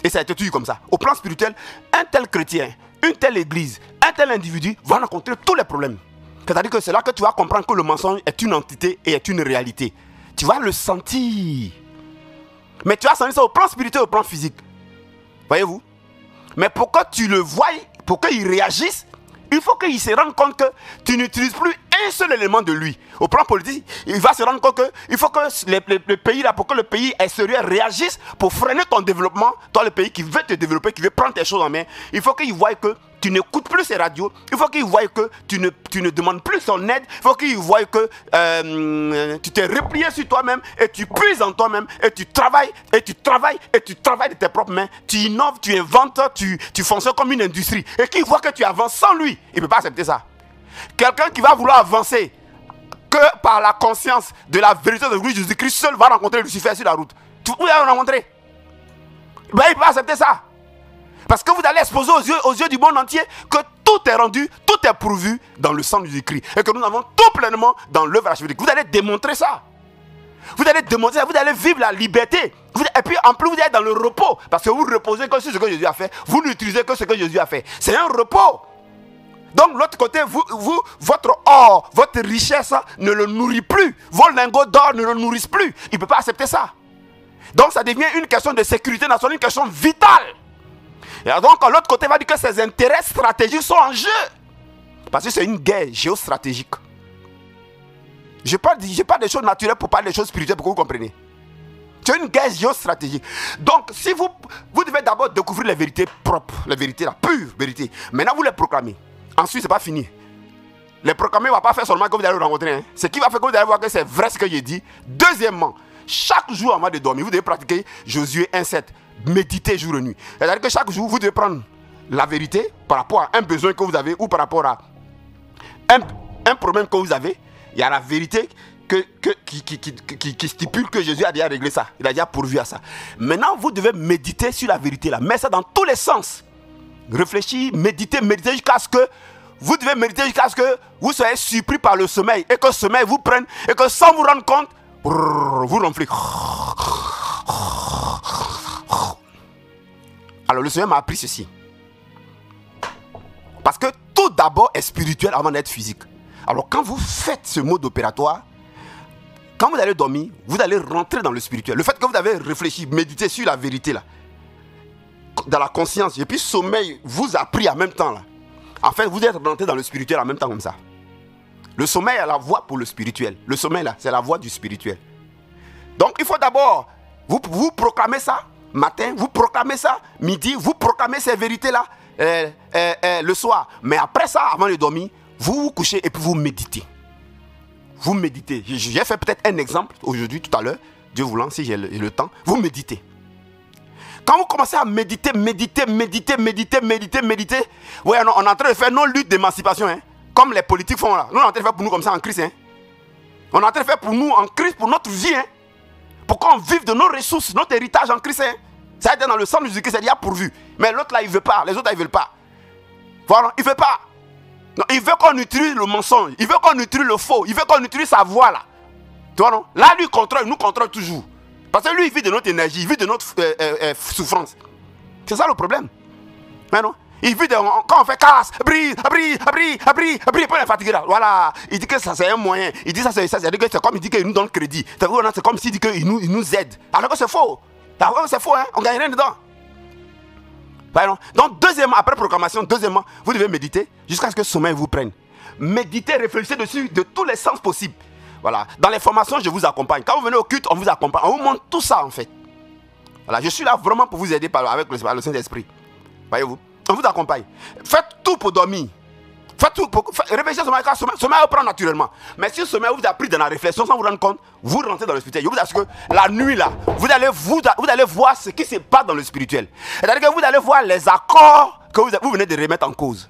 Et ça a été toujours comme ça. Au plan spirituel, un tel chrétien, une telle église, un tel individu va rencontrer tous les problèmes. C'est-à-dire que c'est là que tu vas comprendre que le mensonge est une entité et est une réalité. Tu vas le sentir. Mais tu vas sentir ça au plan spirituel, au plan physique. Voyez-vous? Mais pour que tu le voies, pour qu'il réagisse, il faut qu'il se rende compte que tu n'utilises plus un seul élément de lui. Au plan politique, il va se rendre compte qu'il faut que le pays là, pour que le pays extérieur réagisse pour freiner ton développement, toi le pays qui veut te développer, qui veut prendre tes choses en main, il faut qu'il voie que tu n'écoutes plus ses radios, il faut qu'il voie que tu ne demandes plus son aide, il faut qu'il voie que tu t'es replié sur toi-même et tu puises en toi-même et tu travailles et tu travailles et tu travailles de tes propres mains, tu innoves, tu inventes, tu fonctionnes comme une industrie et qu'il voit que tu avances sans lui, il ne peut pas accepter ça. Quelqu'un qui va vouloir avancer que par la conscience de la vérité de Jésus-Christ seul va rencontrer Lucifer sur la route. Vous allez le rencontrer. Ben, il ne peut pas accepter ça. Parce que vous allez exposer aux yeux du monde entier que tout est rendu, tout est pourvu dans le sang de Jésus-Christ. Et que nous avons tout pleinement dans l'œuvre archevêque. Vous allez démontrer ça. Vous allez démontrer ça, vous allez vivre la liberté. Et puis en plus vous êtes dans le repos. Parce que vous ne reposez que sur ce que Jésus a fait. Vous n'utilisez que ce que Jésus a fait. C'est un repos. Donc de l'autre côté, votre or, votre richesse ne le nourrit plus. Vos lingots d'or ne le nourrissent plus. Il ne peut pas accepter ça. Donc ça devient une question de sécurité nationale, une question vitale. Et donc de l'autre côté, il va dire que ses intérêts stratégiques sont en jeu. Parce que c'est une guerre géostratégique. Je parle des choses naturelles pour parler des choses spirituelles, pour que vous compreniez. C'est une guerre géostratégique. Donc si vous devez d'abord découvrir les vérités propres, les vérités, la pure vérité. Maintenant vous les proclamez. Ensuite, ce n'est pas fini. Les proclamer ne va pas faire seulement que vous allez le rencontrer. Hein. Ce qui va faire que vous allez voir que c'est vrai ce que j'ai dit. Deuxièmement, chaque jour avant de dormir, vous devez pratiquer Josué 1,7. Méditer jour et nuit. C'est-à-dire que chaque jour, vous devez prendre la vérité par rapport à un besoin que vous avez ou par rapport à un problème que vous avez. Il y a la vérité qui stipule que Jésus a déjà réglé ça. Il a déjà pourvu à ça. Maintenant, vous devez méditer sur la vérité là. Mettez ça dans tous les sens. Réfléchis, méditez jusqu'à ce que vous devez méditer jusqu'à ce que vous soyez surpris par le sommeil et que le sommeil vous prenne et que sans vous rendre compte, vous ronflez. Alors le Seigneur m'a appris ceci. Parce que tout d'abord est spirituel avant d'être physique. Alors quand vous faites ce mode opératoire, quand vous allez dormir, vous allez rentrer dans le spirituel. Le fait que vous avez réfléchi, médité sur la vérité là, dans la conscience, et puis sommeil vous a pris en même temps là. En fait, vous êtes rentré dans le spirituel en même temps comme ça. Le sommeil est la voie pour le spirituel. Le sommeil là, c'est la voie du spirituel. Donc il faut d'abord, vous proclamez ça matin, vous proclamez ça midi, vous proclamez ces vérités là le soir. Mais après ça, avant de dormir, vous vous couchez et puis vous méditez. Vous méditez. J'ai fait peut-être un exemple aujourd'hui, tout à l'heure, Dieu voulant, si j'ai le temps. Vous méditez. Quand vous commencez à méditer, ouais, on est en train de faire nos luttes d'émancipation, hein, comme les politiques font là. Nous, on est en train de faire pour nous comme ça en crise. Hein. On est en train de faire pour nous en crise, pour notre vie. Hein. Pour qu'on vive de nos ressources, notre héritage en Christ. Hein. Ça a été dans le sang de Jésus-Christ, c'est déjà pourvu. Mais l'autre là, il ne veut pas. Les autres là, ils ne veulent pas. Voilà, il ne veut pas. Non, il veut qu'on utilise le mensonge. Il veut qu'on utilise le faux. Il veut qu'on utilise sa voix là. Tu vois non? Là, lui, il nous contrôle toujours. Parce que lui, il vit de notre énergie. Il vit de notre souffrance. C'est ça le problème. Mais non? Il vit de... Quand on fait casse, brille, puis il est fatigué là. Voilà. Il dit que ça, c'est un moyen. Il dit ça, c'est comme il dit qu'il nous donne crédit. C'est comme s'il dit qu'il nous aide. Alors que c'est faux. Alors que c'est faux, hein? On ne gagne rien dedans. Donc, deuxièmement, après proclamation, vous devez méditer jusqu'à ce que le sommeil vous prenne. Méditez, réfléchissez dessus de tous les sens possibles. Voilà. Dans les formations, je vous accompagne. Quand vous venez au culte, on vous accompagne. On vous montre tout ça en fait. Voilà. Je suis là vraiment pour vous aider avec le Saint-Esprit. Voyez-vous? On vous accompagne. Faites tout pour dormir. Faites tout pour... Réfléchissez sur le sommeil reprend naturellement. Mais si le sommeil vous a pris dans la réflexion sans vous rendre compte, vous rentrez dans le spirituel. Je vous assure que la nuit là, vous allez voir ce qui se passe dans le spirituel. C'est-à-dire que vous allez voir les accords que vous venez de remettre en cause.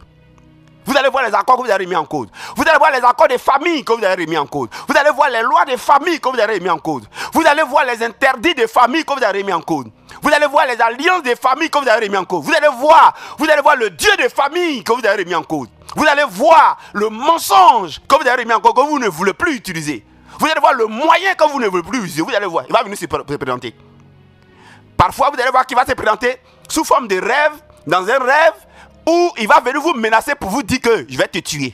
Vous allez voir les accords que vous avez remis en cause. Vous allez voir les accords des familles que vous avez remis en cause. Vous allez voir les lois des familles que vous avez remis en cause. Vous allez voir les interdits des familles que vous avez remis en cause. Vous allez voir les alliances des familles que vous avez remis en cause. Vous allez voir le Dieu des familles que vous avez remis en cause. Vous allez voir le mensonge que vous avez remis en cause, que vous ne voulez plus utiliser. Vous allez voir le moyen que vous ne voulez plus utiliser. Vous allez voir, il va venir se présenter. Parfois, vous allez voir qu'il va se présenter sous forme de rêve, dans un rêve, où il va venir vous menacer pour vous dire que je vais te tuer.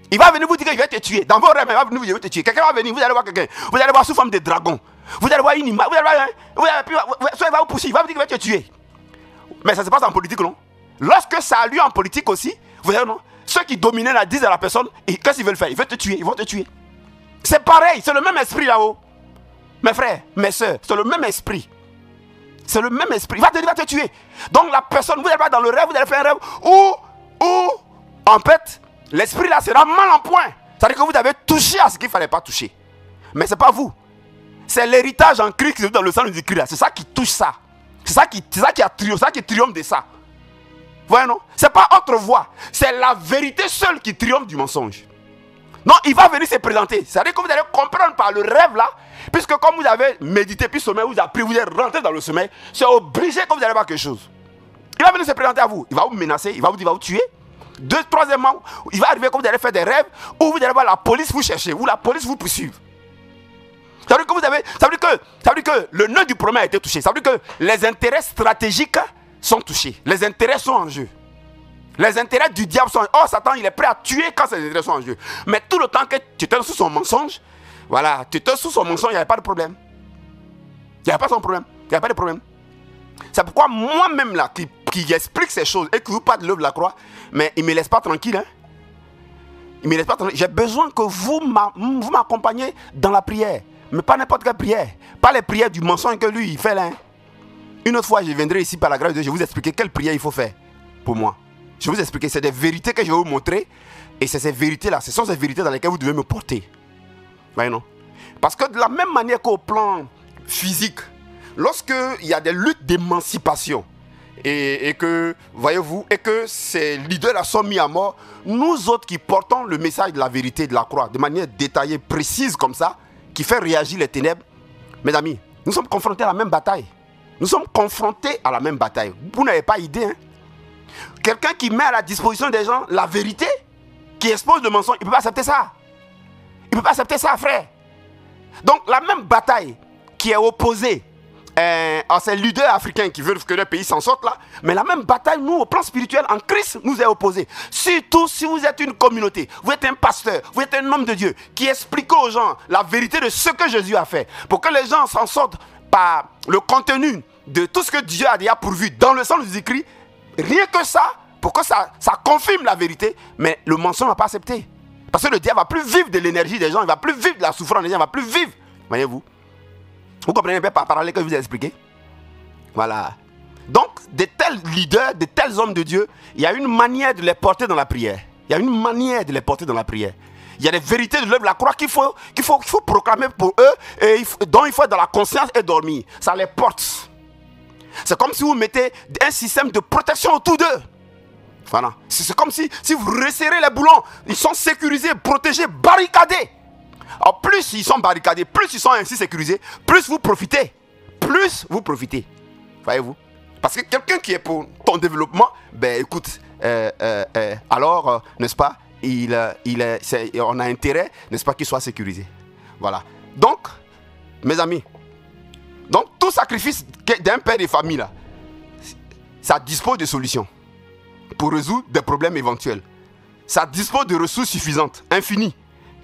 Il va venir vous dire que je vais te tuer. Dans vos rêves, il va venir vous dire que je vais te tuer. Quelqu'un va venir, vous allez voir quelqu'un. Vous allez voir sous forme de dragon. Vous allez voir une image. Soit il va vous pousser, il va vous dire qu'il va te tuer. Mais ça se passe en politique, non? Lorsque ça a lieu en politique aussi, vous savez, non? Ceux qui dominaient la disent à la personne, qu'est-ce qu'ils veulent faire? Ils veulent te tuer, ils vont te tuer. C'est pareil, c'est le même esprit là-haut. Mes frères, mes soeurs, c'est le même esprit. C'est le même esprit. Il va te tuer. Donc la personne, vous allez voir dans le rêve, vous allez faire un rêve où en fait, l'esprit là sera mal en point. C'est-à-dire que vous avez touché à ce qu'il ne fallait pas toucher. Mais ce n'est pas vous. C'est l'héritage en Christ qui est dans le sang du Christ. C'est ça qui touche ça. C'est ça qui triomphe de ça. Vous voyez, non? Ce n'est pas autre voie. C'est la vérité seule qui triomphe du mensonge. Non, il va venir se présenter. C'est-à-dire que vous allez comprendre par le rêve là, puisque comme vous avez médité, puis le sommeil vous a pris, vous êtes rentré dans le sommeil, c'est obligé que vous allez voir quelque chose. Il va venir se présenter à vous. Il va vous menacer, il va vous dire, il va vous tuer. Troisièmement, il va arriver que vous allez faire des rêves où vous allez voir la police vous chercher, où la police vous poursuive. Ça veut dire que le nœud du problème a été touché. Ça veut dire que les intérêts stratégiques sont touchés. Les intérêts sont en jeu. Les intérêts du diable sont... Oh, Satan, il est prêt à tuer quand ses intérêts sont en jeu. Mais tout le temps que tu étais sous son mensonge, voilà, tu étais sous son mensonge, il n'y avait pas de problème. Il n'y avait pas son problème. Il n'y avait pas de problème. C'est pourquoi moi-même là, qui explique ces choses et qui vous parle de l'œuvre de la croix, mais il ne me laisse pas tranquille. Hein? Il me laisse pas tranquille. J'ai besoin que vous m'accompagniez dans la prière. Mais pas n'importe quelle prière. Pas les prières du mensonge que lui, il fait là. Hein? Une autre fois, je viendrai ici par la grâce de Dieu, je vais vous expliquer quelle prière il faut faire pour moi. Je vais vous expliquer, c'est des vérités que je vais vous montrer. Et c'est ces vérités-là, ce sont ces vérités dans lesquelles vous devez me porter. Voyez, non? Parce que de la même manière qu'au plan physique, lorsqu'il y a des luttes d'émancipation, et que, voyez-vous, et que ces leaders sont mis à mort, nous autres qui portons le message de la vérité de la croix, de manière détaillée, précise comme ça, qui fait réagir les ténèbres, mes amis, nous sommes confrontés à la même bataille. Nous sommes confrontés à la même bataille. Vous n'avez pas idée, hein? Quelqu'un qui met à la disposition des gens la vérité, qui expose le mensonge, il ne peut pas accepter ça. Il ne peut pas accepter ça, frère. Donc la même bataille qui est opposée ces leaders africains qui veulent que le pays s'en sorte là, mais la même bataille, nous, au plan spirituel, en Christ, nous est opposée. Surtout si vous êtes une communauté, vous êtes un pasteur, vous êtes un homme de Dieu qui explique aux gens la vérité de ce que Jésus a fait, pour que les gens s'en sortent par le contenu de tout ce que Dieu a déjà pourvu dans le sang de Jésus-Christ. Rien que ça, pour que ça confirme la vérité, mais le mensonge ne va pas accepter. Parce que le diable ne va plus vivre de l'énergie des gens, il ne va plus vivre de la souffrance des gens, il ne va plus vivre. Voyez-vous? Vous comprenez un peu par parler que je vous ai expliqué? Voilà. Donc, de tels leaders, de tels hommes de Dieu, il y a une manière de les porter dans la prière. Il y a une manière de les porter dans la prière. Il y a des vérités de l'œuvre de la croix qu'il faut proclamer pour eux et dont il faut être dans la conscience et dormir. Ça les porte. C'est comme si vous mettez un système de protection autour d'eux. Voilà. C'est comme si vous resserrez les boulons. Ils sont sécurisés, protégés, barricadés. Alors plus ils sont barricadés, plus ils sont ainsi sécurisés, plus vous profitez. Plus vous profitez. Voyez-vous? Parce que quelqu'un qui est pour ton développement, ben écoute, alors, n'est-ce pas, on a intérêt, n'est-ce pas, qu'il soit sécurisé. Voilà. Donc, mes amis, donc tout sacrifice d'un père de famille, là, ça dispose de solutions pour résoudre des problèmes éventuels. Ça dispose de ressources suffisantes, infinies,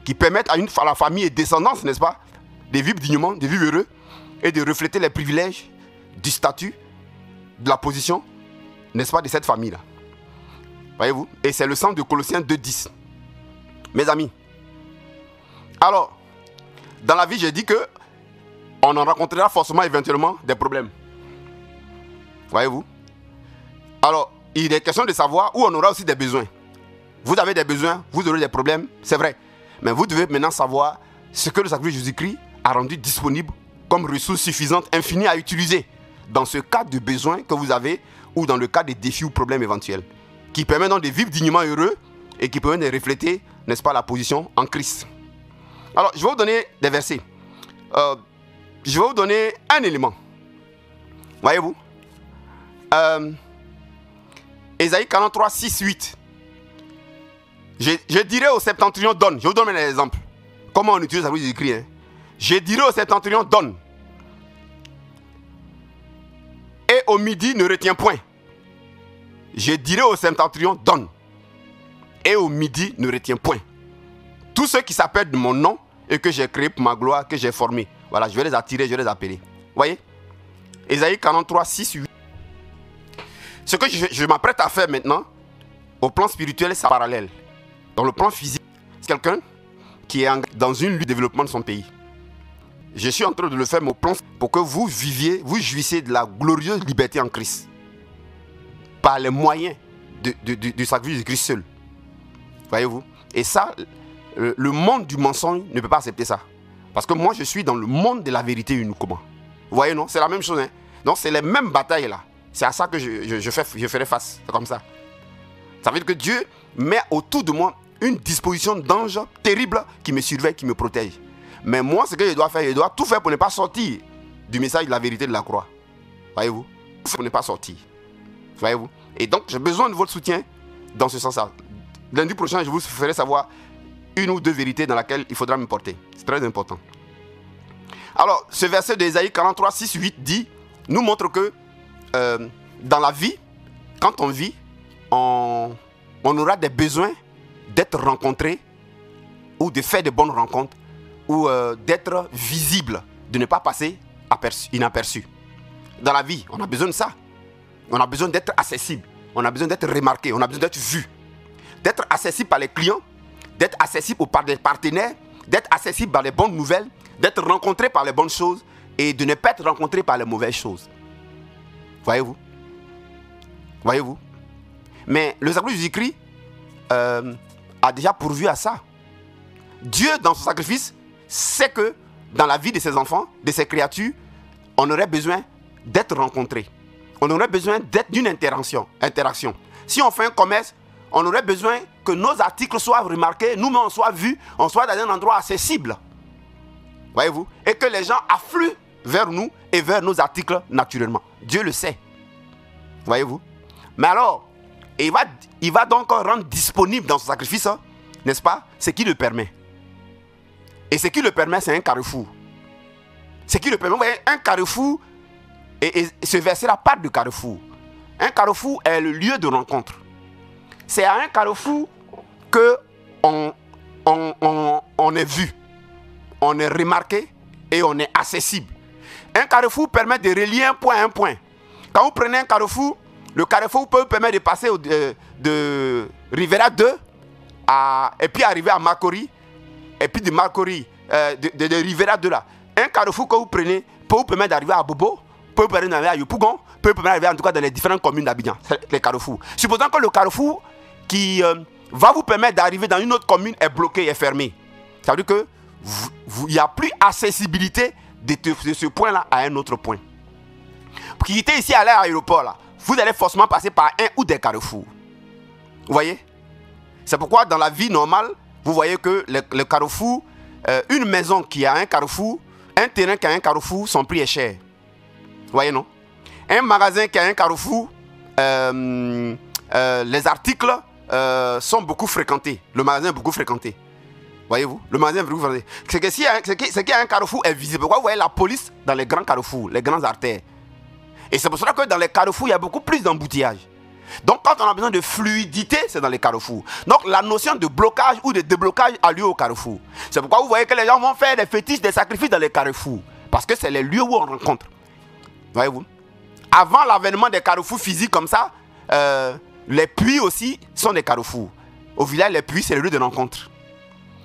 qui permettent à la famille et descendance, n'est-ce pas, de vivre dignement, de vivre heureux et de refléter les privilèges du statut, de la position, n'est-ce pas, de cette famille-là. Voyez-vous? Et c'est le sens de Colossiens 2,10. Mes amis, alors, dans la vie, j'ai dit que on en rencontrera forcément éventuellement des problèmes. Voyez-vous? Alors, il est question de savoir où on aura aussi des besoins. Vous avez des besoins, vous aurez des problèmes, c'est vrai. Mais vous devez maintenant savoir ce que le sacrifice de Jésus-Christ a rendu disponible comme ressource suffisante, infinie à utiliser dans ce cas de besoin que vous avez ou dans le cas des défis ou problèmes éventuels, qui permet donc de vivre dignement heureux et qui permet de refléter, n'est-ce pas, la position en Christ. Alors, je vais vous donner des versets. Je vais vous donner un élément. Voyez-vous? Ésaïe 43, 6, 8. Je dirais au septentrion, donne. Je vous donne un exemple. Comment on utilise la Bible écrit, hein? Je dirais au septentrion, donne. Et au midi, ne retiens point. Je dirais au septentrion, donne. Et au midi, ne retiens point. Tous ceux qui s'appellent de mon nom et que j'ai créé pour ma gloire, que j'ai formé. Voilà, je vais les attirer, je vais les appeler. Voyez? Ésaïe 43, 6, 8. Ce que je m'apprête à faire maintenant, au plan spirituel, c'est parallèle. Dans le plan physique, c'est quelqu'un qui est dans une lutte de développement de son pays. Je suis en train de le faire au plan pour que vous viviez, vous jouissiez de la glorieuse liberté en Christ. Par les moyens du sacrifice de Christ seul. Voyez-vous? Et ça, le monde du mensonge ne peut pas accepter ça. Parce que moi, je suis dans le monde de la vérité uniquement. Vous voyez, non? C'est la même chose. Hein? Donc, c'est les mêmes batailles là. C'est à ça que je ferai face. C'est comme ça. Ça veut dire que Dieu met autour de moi une disposition d'ange terrible qui me surveille, qui me protège. Mais moi, ce que je dois faire, je dois tout faire pour ne pas sortir du message de la vérité de la croix. Voyez-vous? Pour ne pas sortir. Voyez-vous? Et donc, j'ai besoin de votre soutien dans ce sens-là. Lundi prochain, je vous ferai savoir une ou deux vérités dans lesquelles il faudra me porter. C'est très important. Alors, ce verset d'Ésaïe 43, 6, 8 dit, nous montre que dans la vie, quand on vit, on aura des besoins d'être rencontré ou de faire de bonnes rencontres ou d'être visible, de ne pas passer inaperçu. Dans la vie, on a besoin de ça. On a besoin d'être accessible. On a besoin d'être remarqué. On a besoin d'être vu. D'être accessible par les clients, d'être accessible par les partenaires, d'être accessible par les bonnes nouvelles, d'être rencontré par les bonnes choses et de ne pas être rencontré par les mauvaises choses. Voyez-vous? Voyez-vous? Mais le sacrifice de Jésus-Christ a déjà pourvu à ça. Dieu, dans son sacrifice, sait que dans la vie de ses enfants, de ses créatures, on aurait besoin d'être rencontré. On aurait besoin d'une interaction. Si on fait un commerce, on aurait besoin que nos articles soient remarqués, nous-mêmes on soit vus, on soit dans un endroit accessible. Voyez-vous? Et que les gens affluent vers nous et vers nos articles naturellement. Dieu le sait. Voyez-vous? Mais alors, il va donc rendre disponible dans son sacrifice, hein, n'est-ce pas, ce qui le permet. Et ce qui le permet, c'est un carrefour. Ce qui le permet, vous voyez, un carrefour Et ce verset-là parle de carrefour. Un carrefour est le lieu de rencontre. C'est à un carrefour que on est vu, on est remarqué et on est accessible. Un carrefour permet de relier un point à un point. Quand vous prenez un carrefour, le carrefour peut vous permettre de passer de Rivera 2 et puis arriver à Makori, et puis de Makori, de Rivera 2 là. Un carrefour que vous prenez peut vous permettre d'arriver à Bobo, peut vous permettre d'arriver à Yopougon, peut vous permettre d'arriver en tout cas dans les différentes communes d'Abidjan. C'est les carrefours. Supposons que le carrefour qui va vous permettre d'arriver dans une autre commune est bloqué, est fermé. Ça veut dire que il n'y a plus accessibilité de ce point-là à un autre point. Pour quitter ici à l'aéroport, là, vous allez forcément passer par un ou des carrefours. Vous voyez? C'est pourquoi dans la vie normale, vous voyez que le carrefour, une maison qui a un carrefour, un terrain qui a un carrefour, son prix est cher. Vous voyez, non? Un magasin qui a un carrefour, les articles sont beaucoup fréquentés. Le magasin est beaucoup fréquenté. Voyez-vous? Le magasin est beaucoup fréquenté. C'est que si qu'il y a un carrefour est visible. Pourquoi vous voyez la police dans les grands carrefours, les grands artères? Et c'est pour cela que dans les carrefours, il y a beaucoup plus d'emboutillage. Donc quand on a besoin de fluidité, c'est dans les carrefours. Donc la notion de blocage ou de déblocage a lieu au carrefour. C'est pourquoi vous voyez que les gens vont faire des fétiches, des sacrifices dans les carrefours. Parce que c'est les lieux où on rencontre. Voyez-vous? Avant l'avènement des carrefours physiques comme ça, les puits aussi sont des carrefours. Au village, les puits, c'est le lieu de rencontre.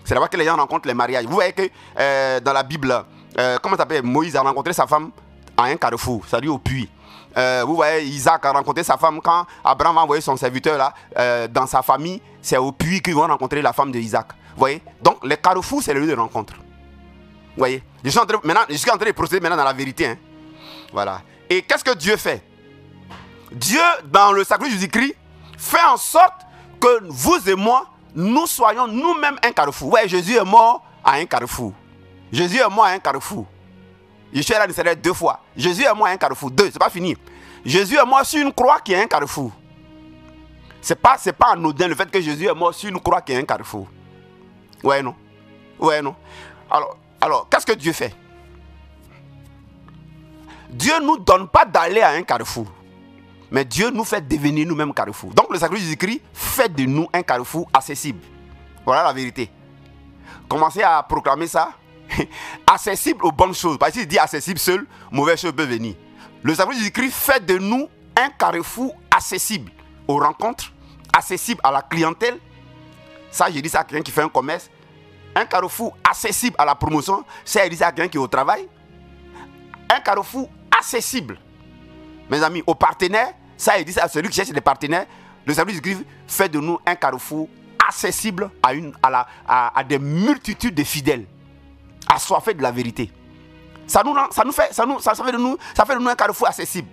C'est là-bas que les gens rencontrent les mariages. Vous voyez que dans la Bible, comment ça s'appelle? Moïse a rencontré sa femme à un carrefour, c'est-à-dire au puits. Vous voyez, Isaac a rencontré sa femme quand Abraham a envoyé son serviteur là, dans sa famille, c'est au puits qu'ils vont rencontrer la femme de Isaac. Vous voyez? Donc les carrefours, c'est le lieu de rencontre. Vous voyez? Je suis en train de procéder maintenant dans la vérité. Hein. Voilà. Et qu'est-ce que Dieu fait? Dieu, dans le sacrifice de Jésus-Christ, fait en sorte que vous et moi, nous soyons nous-mêmes un carrefour. Ouais, Jésus est mort à un carrefour. Jésus est mort à un carrefour. Je suis allé à 2 fois. Jésus est mort à un carrefour. 2, c'est pas fini. Jésus est mort sur une croix qui est un carrefour. C'est pas anodin le fait que Jésus est mort sur une croix qui est un carrefour. Ouais, non? Ouais, non? Alors qu'est-ce que Dieu fait? Dieu ne nous donne pas d'aller à un carrefour. Mais Dieu nous fait devenir nous-mêmes carrefour. Donc le sacrifice de Jésus-Christ fait de nous un carrefour accessible. Voilà la vérité. Commencez à proclamer ça. Accessible aux bonnes choses. Parce qu'il dit accessible seul, mauvaise chose peut venir. Le sacrifice de Jésus-Christ fait de nous un carrefour accessible aux rencontres, accessible à la clientèle. Ça, je dis ça à quelqu'un qui fait un commerce. Un carrefour accessible à la promotion. Ça, je dis ça à quelqu'un qui est au travail. Un carrefour accessible, mes amis, aux partenaires. Ça, je dis ça à celui qui cherche des partenaires. Le sacrifice de Jésus-Christ fait de nous un carrefour accessible à des multitudes de fidèles, assoiffés de la vérité. Ça fait de nous un carrefour accessible.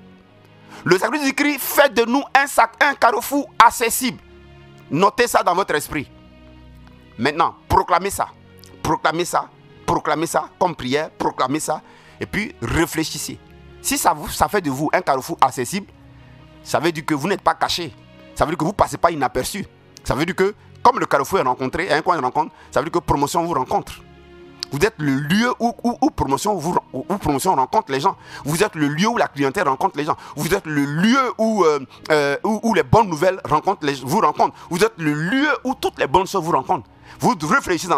Le sacrifice du Christ fait de nous un carrefour accessible. Notez ça dans votre esprit. Maintenant, proclamez ça comme prière, proclamez ça, et puis réfléchissez. Si ça fait de vous un carrefour accessible, ça veut dire que vous n'êtes pas caché. Ça veut dire que vous ne passez pas inaperçu. Ça veut dire que, comme le carrefour est rencontré, un coin de rencontre, ça veut dire que promotion vous rencontre. Vous êtes le lieu où promotion rencontre les gens. Vous êtes le lieu où la clientèle rencontre les gens. Vous êtes le lieu où les bonnes nouvelles vous rencontrent. Vous êtes le lieu où toutes les bonnes choses vous rencontrent. Vous réfléchissez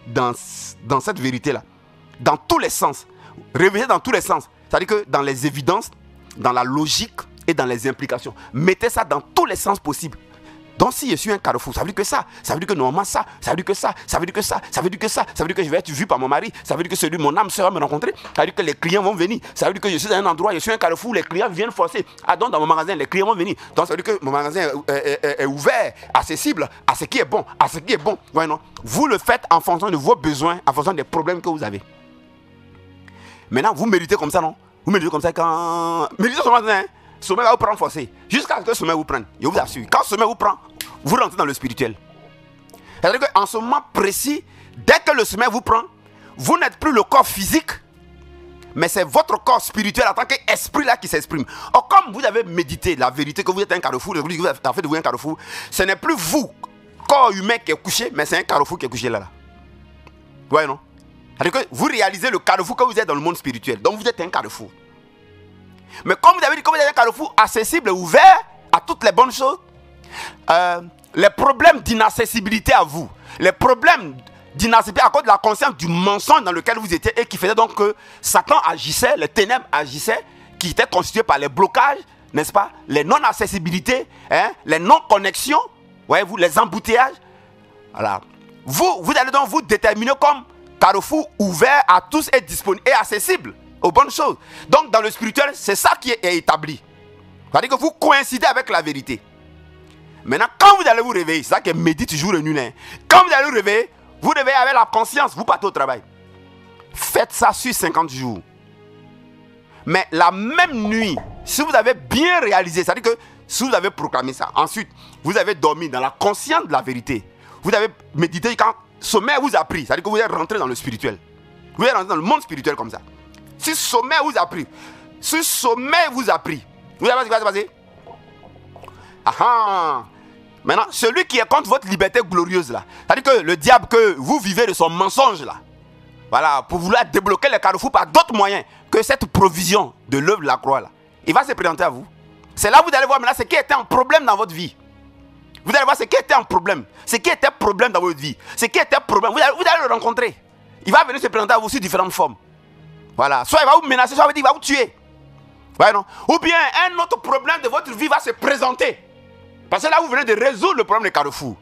dans cette vérité-là. Dans tous les sens. Réveillez dans tous les sens. C'est-à-dire que dans les évidences, dans la logique et dans les implications. Mettez ça dans tous les sens possibles. Donc si je suis un carrefour, ça veut dire que ça, ça veut dire que normalement ça, ça veut dire que ça, ça veut dire que ça, ça veut dire que ça, ça veut dire que je vais être vu par mon mari, ça veut dire que celui mon âme sœur va me rencontrer, ça veut dire que les clients vont venir, ça veut dire que je suis dans un endroit, je suis un carrefour, les clients viennent forcer. Ah donc dans mon magasin, les clients vont venir. Donc ça veut dire que mon magasin est ouvert, accessible à ce qui est bon, à ce qui est bon. Ouais, non. Vous le faites en fonction de vos besoins, en fonction des problèmes que vous avez. Maintenant, vous méritez comme ça, non? Vous méritez comme ça quand... Méritez seulement, hein? Sommet va vous prendre forcé. Jusqu'à ce que le sommet vous prenne. Je vous assure. Quand le sommet vous prend, vous rentrez dans le spirituel. C'est-à-dire qu'en ce moment précis, dès que le sommet vous prend, vous n'êtes plus le corps physique, mais c'est votre corps spirituel en tant qu'esprit là qui s'exprime. Or, comme vous avez médité la vérité que vous êtes un carrefour, vous avez fait de vous un carrefour, ce n'est plus vous, corps humain qui est couché, mais c'est un carrefour qui est couché là. Ouais, non? C'est-à-dire que vous réalisez le carrefour que vous êtes dans le monde spirituel. Donc vous êtes un carrefour. Mais comme vous avez dit, comme vous avez un carrefour accessible et ouvert à toutes les bonnes choses, les problèmes d'inaccessibilité à vous, les problèmes d'inaccessibilité à cause de la conscience du mensonge dans lequel vous étiez et qui faisait donc que Satan agissait, les ténèbres agissaient, qui étaient constitués par les blocages, n'est-ce pas, les non-accessibilités, hein, les non-connexions, voyez-vous, les embouteillages. Voilà. Vous allez donc vous déterminer comme carrefour ouvert à tous et disponible et accessible aux bonnes choses. Donc dans le spirituel, c'est ça qui est établi. C'est-à-dire que vous coïncidez avec la vérité. Maintenant, quand vous allez vous réveiller, c'est ça qui médite jour et nuit. Hein. Quand vous allez vous réveiller avec la conscience, vous partez au travail. Faites ça sur 50 jours. Mais la même nuit, si vous avez bien réalisé, c'est-à-dire que si vous avez proclamé ça, ensuite, vous avez dormi dans la conscience de la vérité. Vous avez médité quand sommeil vous a pris, c'est-à-dire que vous êtes rentré dans le spirituel. Vous êtes rentré dans le monde spirituel comme ça. Si sommeil vous a pris, vous savez ce qui va se passer? Maintenant, celui qui est contre votre liberté glorieuse là, c'est-à-dire que le diable que vous vivez de son mensonge là, voilà, pour vouloir débloquer les carrefours par d'autres moyens que cette provision de l'œuvre de la croix là, il va se présenter à vous. C'est là que vous allez voir maintenant ce qui était un problème dans votre vie. Vous allez voir ce qui était un problème. Ce qui était problème dans votre vie. Ce qui était problème. Vous allez le rencontrer. Il va venir se présenter à vous sous différentes formes. Voilà. Soit il va vous menacer, soit il va vous tuer. Ouais, non? Ou bien un autre problème de votre vie va se présenter. Parce que là, vous venez de résoudre le problème de carrefour.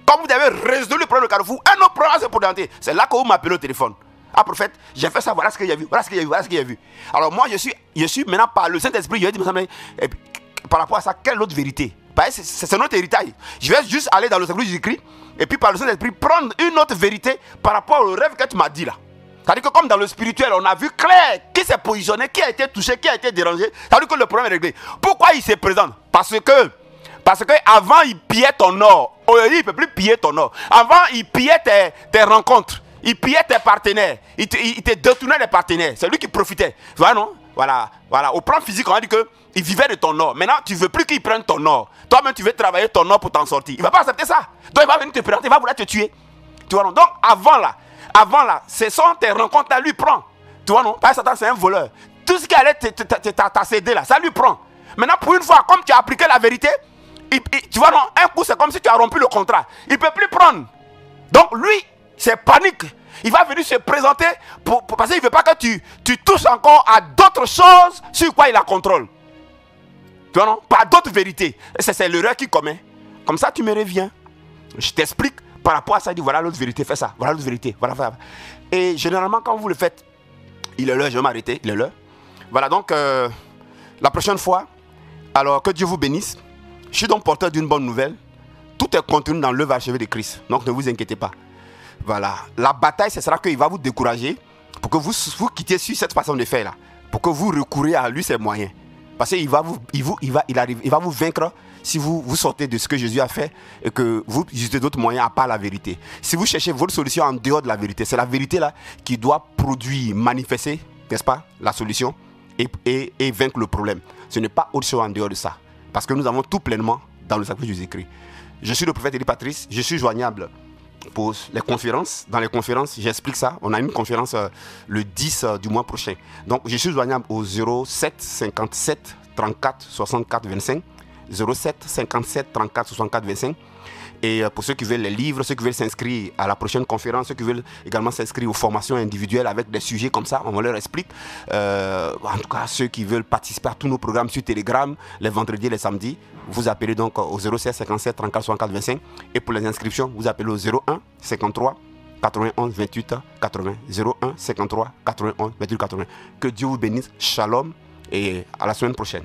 Comme vous avez résolu le problème de carrefour, un autre problème va se présenter. C'est là que vous m'appelez au téléphone. Ah, prophète, j'ai fait ça, voilà ce qu'il y a vu, voilà ce qu'il y a vu, voilà ce qu'il y a vu. Alors moi, je suis maintenant par le Saint-Esprit, je vais dire, mais par rapport à ça, quelle autre vérité? C'est notre héritage. Je vais juste aller dans le Saint-Esprit Jésus-Christ et puis par le Saint-Esprit prendre une autre vérité par rapport au rêve que tu m'as dit là. C'est-à-dire que comme dans le spirituel, on a vu clair qui s'est positionné, qui a été touché, qui a été dérangé. C'est-à-dire que le problème est réglé. Pourquoi il se présente? Parce que avant il pillait ton or. Aujourd'hui, il ne peut plus piller ton or. Avant, il pillait tes rencontres. Il pillait tes partenaires. Il te détournait des partenaires. C'est lui qui profitait. Voilà, non? Voilà. Au plan physique, on a dit qu'il vivait de ton or. Maintenant, tu ne veux plus qu'il prenne ton or. Toi-même, tu veux travailler ton or pour t'en sortir. Il ne va pas accepter ça. Donc, il va venir te présenter, il va vouloir te tuer. Tu vois, non? Donc, avant là, ce sont tes rencontres là, lui prend. Tu vois, non? Parce que Satan, c'est un voleur. Tout ce qui allait t'a cédé là, ça lui prend. Maintenant, pour une fois, comme tu as appliqué la vérité, tu vois, non? Un coup, c'est comme si tu as rompu le contrat. Il ne peut plus prendre. Donc, lui, c'est panique. Il va venir se présenter parce qu'il ne veut pas que tu touches encore à d'autres choses sur quoi il a contrôle. Tu vois, non? Pas d'autres vérités. C'est l'erreur qu'il commet. Comme ça, tu me reviens. Je t'explique par rapport à ça. Il dit voilà l'autre vérité, fais ça. Voilà l'autre vérité. Voilà. Et généralement, quand vous le faites, il est l'heure, je vais m'arrêter. Il est l'heure. Voilà, donc, la prochaine fois, alors que Dieu vous bénisse. Je suis donc porteur d'une bonne nouvelle. Tout est contenu dans l'œuvre achevée de Christ. Donc, ne vous inquiétez pas. Voilà. La bataille, ce sera qu'il va vous décourager pour que vous quittiez sur cette façon de faire là. Pour que vous recouriez à lui ses moyens. Parce qu'il va vous vaincre si vous sortez de ce que Jésus a fait et que vous utilisez d'autres moyens à part la vérité. Si vous cherchez votre solution en dehors de la vérité, c'est la vérité là qui doit produire, manifester, n'est-ce pas, la solution et vaincre le problème. Ce n'est pas autre chose en dehors de ça. Parce que nous avons tout pleinement dans le sacrifice de Jésus-Christ. Je suis le prophète Élie Patrice, je suis joignable pour les conférences. Dans les conférences, j'explique ça. On a une conférence le 10 du mois prochain. Donc, je suis joignable au 07 57 34 64 25. 07 57 34 64 25. Et pour ceux qui veulent les livres, ceux qui veulent s'inscrire à la prochaine conférence, ceux qui veulent également s'inscrire aux formations individuelles avec des sujets comme ça, on leur explique. En tout cas, ceux qui veulent participer à tous nos programmes sur Telegram, les vendredis et les samedis, vous appelez donc au 07 57 34 64 25. Et pour les inscriptions, vous appelez au 01 53 91 28 80. 01 53 91 28 80. Que Dieu vous bénisse. Shalom et à la semaine prochaine.